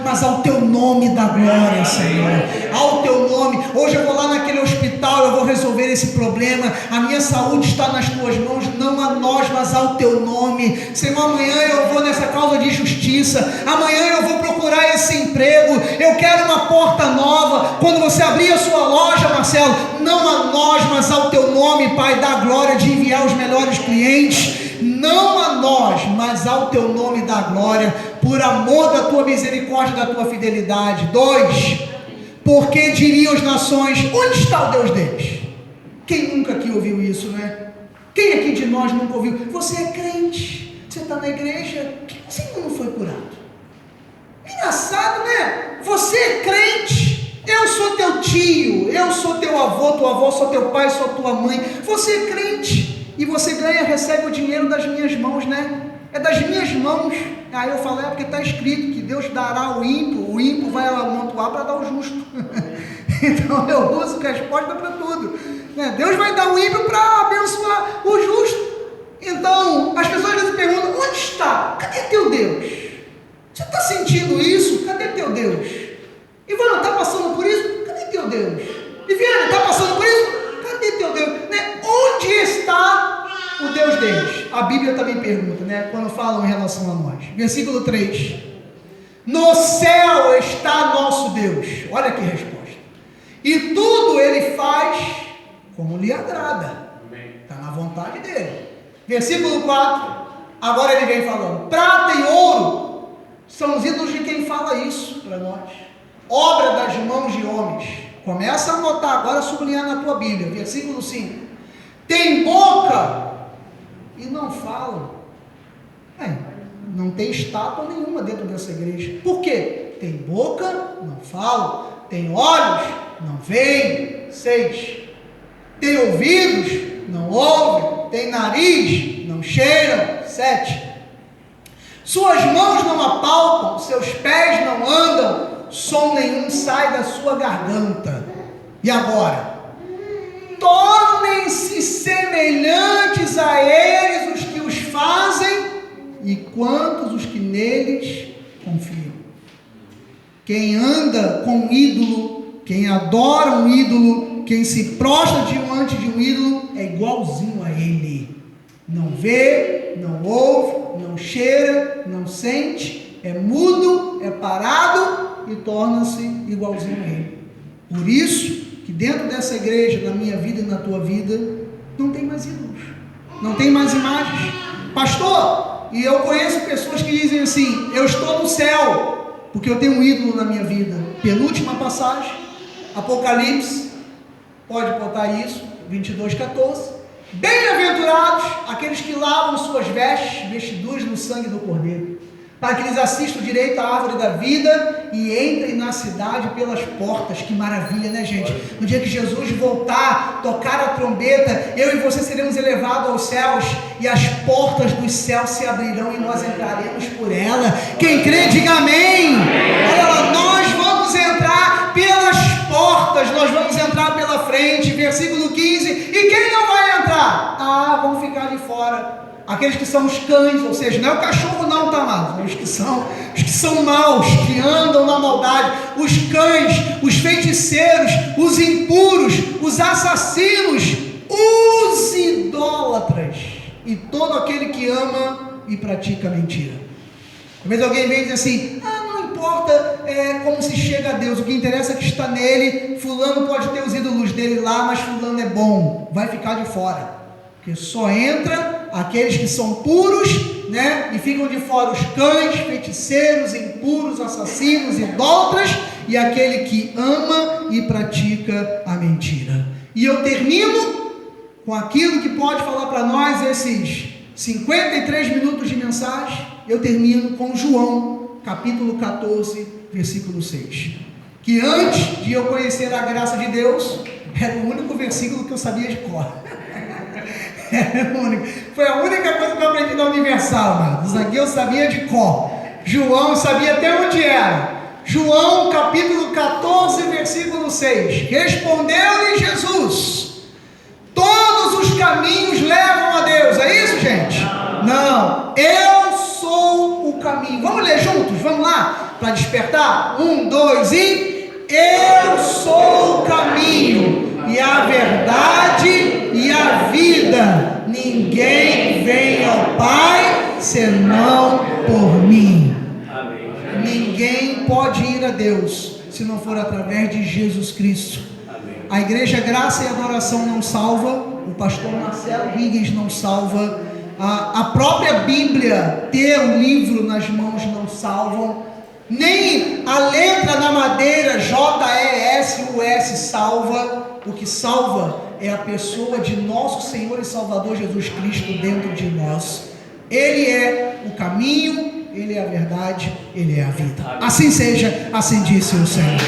mas ao teu nome da glória, Senhor, ao teu nome. Hoje eu vou lá naquele hospital, eu vou resolver esse problema, a minha saúde está nas tuas mãos, não a nós, mas ao teu nome. Senhor, amanhã eu vou nessa causa de justiça, amanhã eu vou procurar esse emprego, eu quero uma porta nova. Quando você abrir a sua loja, Marcelo, não a nós, mas ao teu nome, Pai, dá glória de enviar os melhores clientes. Não a nós, mas ao teu nome dá glória, por amor da tua misericórdia e da tua fidelidade. 2, porque diriam as nações: onde está o Deus deles? Quem nunca aqui ouviu isso, né? Quem aqui de nós nunca ouviu? Você é crente, você está na igreja, por que você não foi curado? Engraçado, né? Você é crente, eu eu sou teu tio, eu sou teu avô, tua avó, sou teu pai, sou tua mãe. Você é crente e você recebe o dinheiro das minhas mãos, né? É das minhas mãos. Aí eu falo, porque está escrito que Deus dará ao ímpio, o ímpio vai amontoar para dar ao justo. Então eu uso resposta para tudo, né? Deus vai dar o ímpio para abençoar o justo. Então as pessoas às vezes perguntam, onde está? Cadê teu Deus? Você está sentindo isso? Cadê teu Deus? Ivana, está passando por isso? Cadê teu Deus? Viviane, está passando por isso? Cadê teu Deus? Né? Onde está o Deus deles? A Bíblia também pergunta, né? Quando falam em relação a nós. Versículo 3. No céu está nosso Deus. Olha que resposta. E tudo Ele faz como lhe agrada. Está na vontade dEle. Versículo 4. Agora Ele vem falando. Prata e ouro são os ídolos de quem fala isso para nós. Obra das mãos de homens. Começa a anotar agora, sublinhar na tua Bíblia. Versículo 5. Tem boca e não falam. Não tem estátua nenhuma dentro dessa igreja. Por quê? Tem boca, não falam. Tem olhos, não veem. 6. Tem ouvidos, não ouvem. Tem nariz, não cheiram. 7. Suas mãos não apalpam, seus pés não andam, som nenhum sai da sua garganta. E agora? Tornem-se semelhantes a eles os que os fazem, e quantos os que neles confiam. Quem anda com um ídolo, quem adora um ídolo, quem se prostra diante de um ídolo, é igualzinho a ele. Não vê, não ouve, não cheira, não sente, é mudo, é parado e torna-se igualzinho a ele. Por isso que dentro dessa igreja, na minha vida e na tua vida, não tem mais ídolos, não tem mais imagens. Pastor, e eu conheço pessoas que dizem assim, eu estou no céu, porque eu tenho um ídolo na minha vida. Penúltima passagem, Apocalipse, pode botar isso, 22:14. Bem-aventurados aqueles que lavam suas vestiduras no sangue do Cordeiro, para que eles assistam direito à árvore da vida e entrem na cidade pelas portas. Que maravilha, né, gente? No dia que Jesus voltar, tocar a trombeta, eu e você seremos elevados aos céus, e as portas dos céus se abrirão e nós entraremos por ela. Quem crê, diga amém. Olha lá, nós vamos entrar pelas portas, nós vamos entrar pela frente. Versículo 15. E quem não vai entrar? Vão ficar ali fora. Aqueles que são os cães, ou seja, não é o cachorro não, tá amado? Os que são maus, que andam na maldade, os cães, os feiticeiros, os impuros, os assassinos, os idólatras e todo aquele que ama e pratica mentira. Talvez alguém venha dizer assim, não importa como se chega a Deus, o que interessa é que está nele. Fulano pode ter os ídolos dele lá, mas fulano é bom, vai ficar de fora, porque só entra aqueles que são puros, né? E ficam de fora os cães, feiticeiros, impuros, assassinos, idólatras e aquele que ama e pratica a mentira. E eu termino com aquilo que pode falar para nós esses 53 minutos de mensagem. Eu termino com João, capítulo 14, versículo 6. Que antes de eu conhecer a graça de Deus, era o único versículo que eu sabia de cor. Foi a única coisa que eu aprendi na Universal, mano. Isso aqui eu sabia de cor. João, eu sabia até onde era. João, capítulo 14, versículo 6. Respondeu-lhe Jesus: todos os caminhos levam a Deus. É isso, gente? Não. Eu sou o caminho. Vamos ler juntos? Vamos lá? Para despertar? 1, 2 e... Eu sou o caminho e a verdade e a vida. Ninguém vem ao Pai senão por mim. Amém. Ninguém pode ir a Deus se não for através de Jesus Cristo. Amém. A igreja Graça e Adoração não salva, o pastor Marcelo Higgins não salva, a própria Bíblia, ter o livro nas mãos não salvam, nem a letra na madeira JESUS salva. O que salva é a pessoa de nosso Senhor e Salvador Jesus Cristo dentro de nós. Ele é o caminho, Ele é a verdade, Ele é a vida. Assim seja, assim disse o Senhor.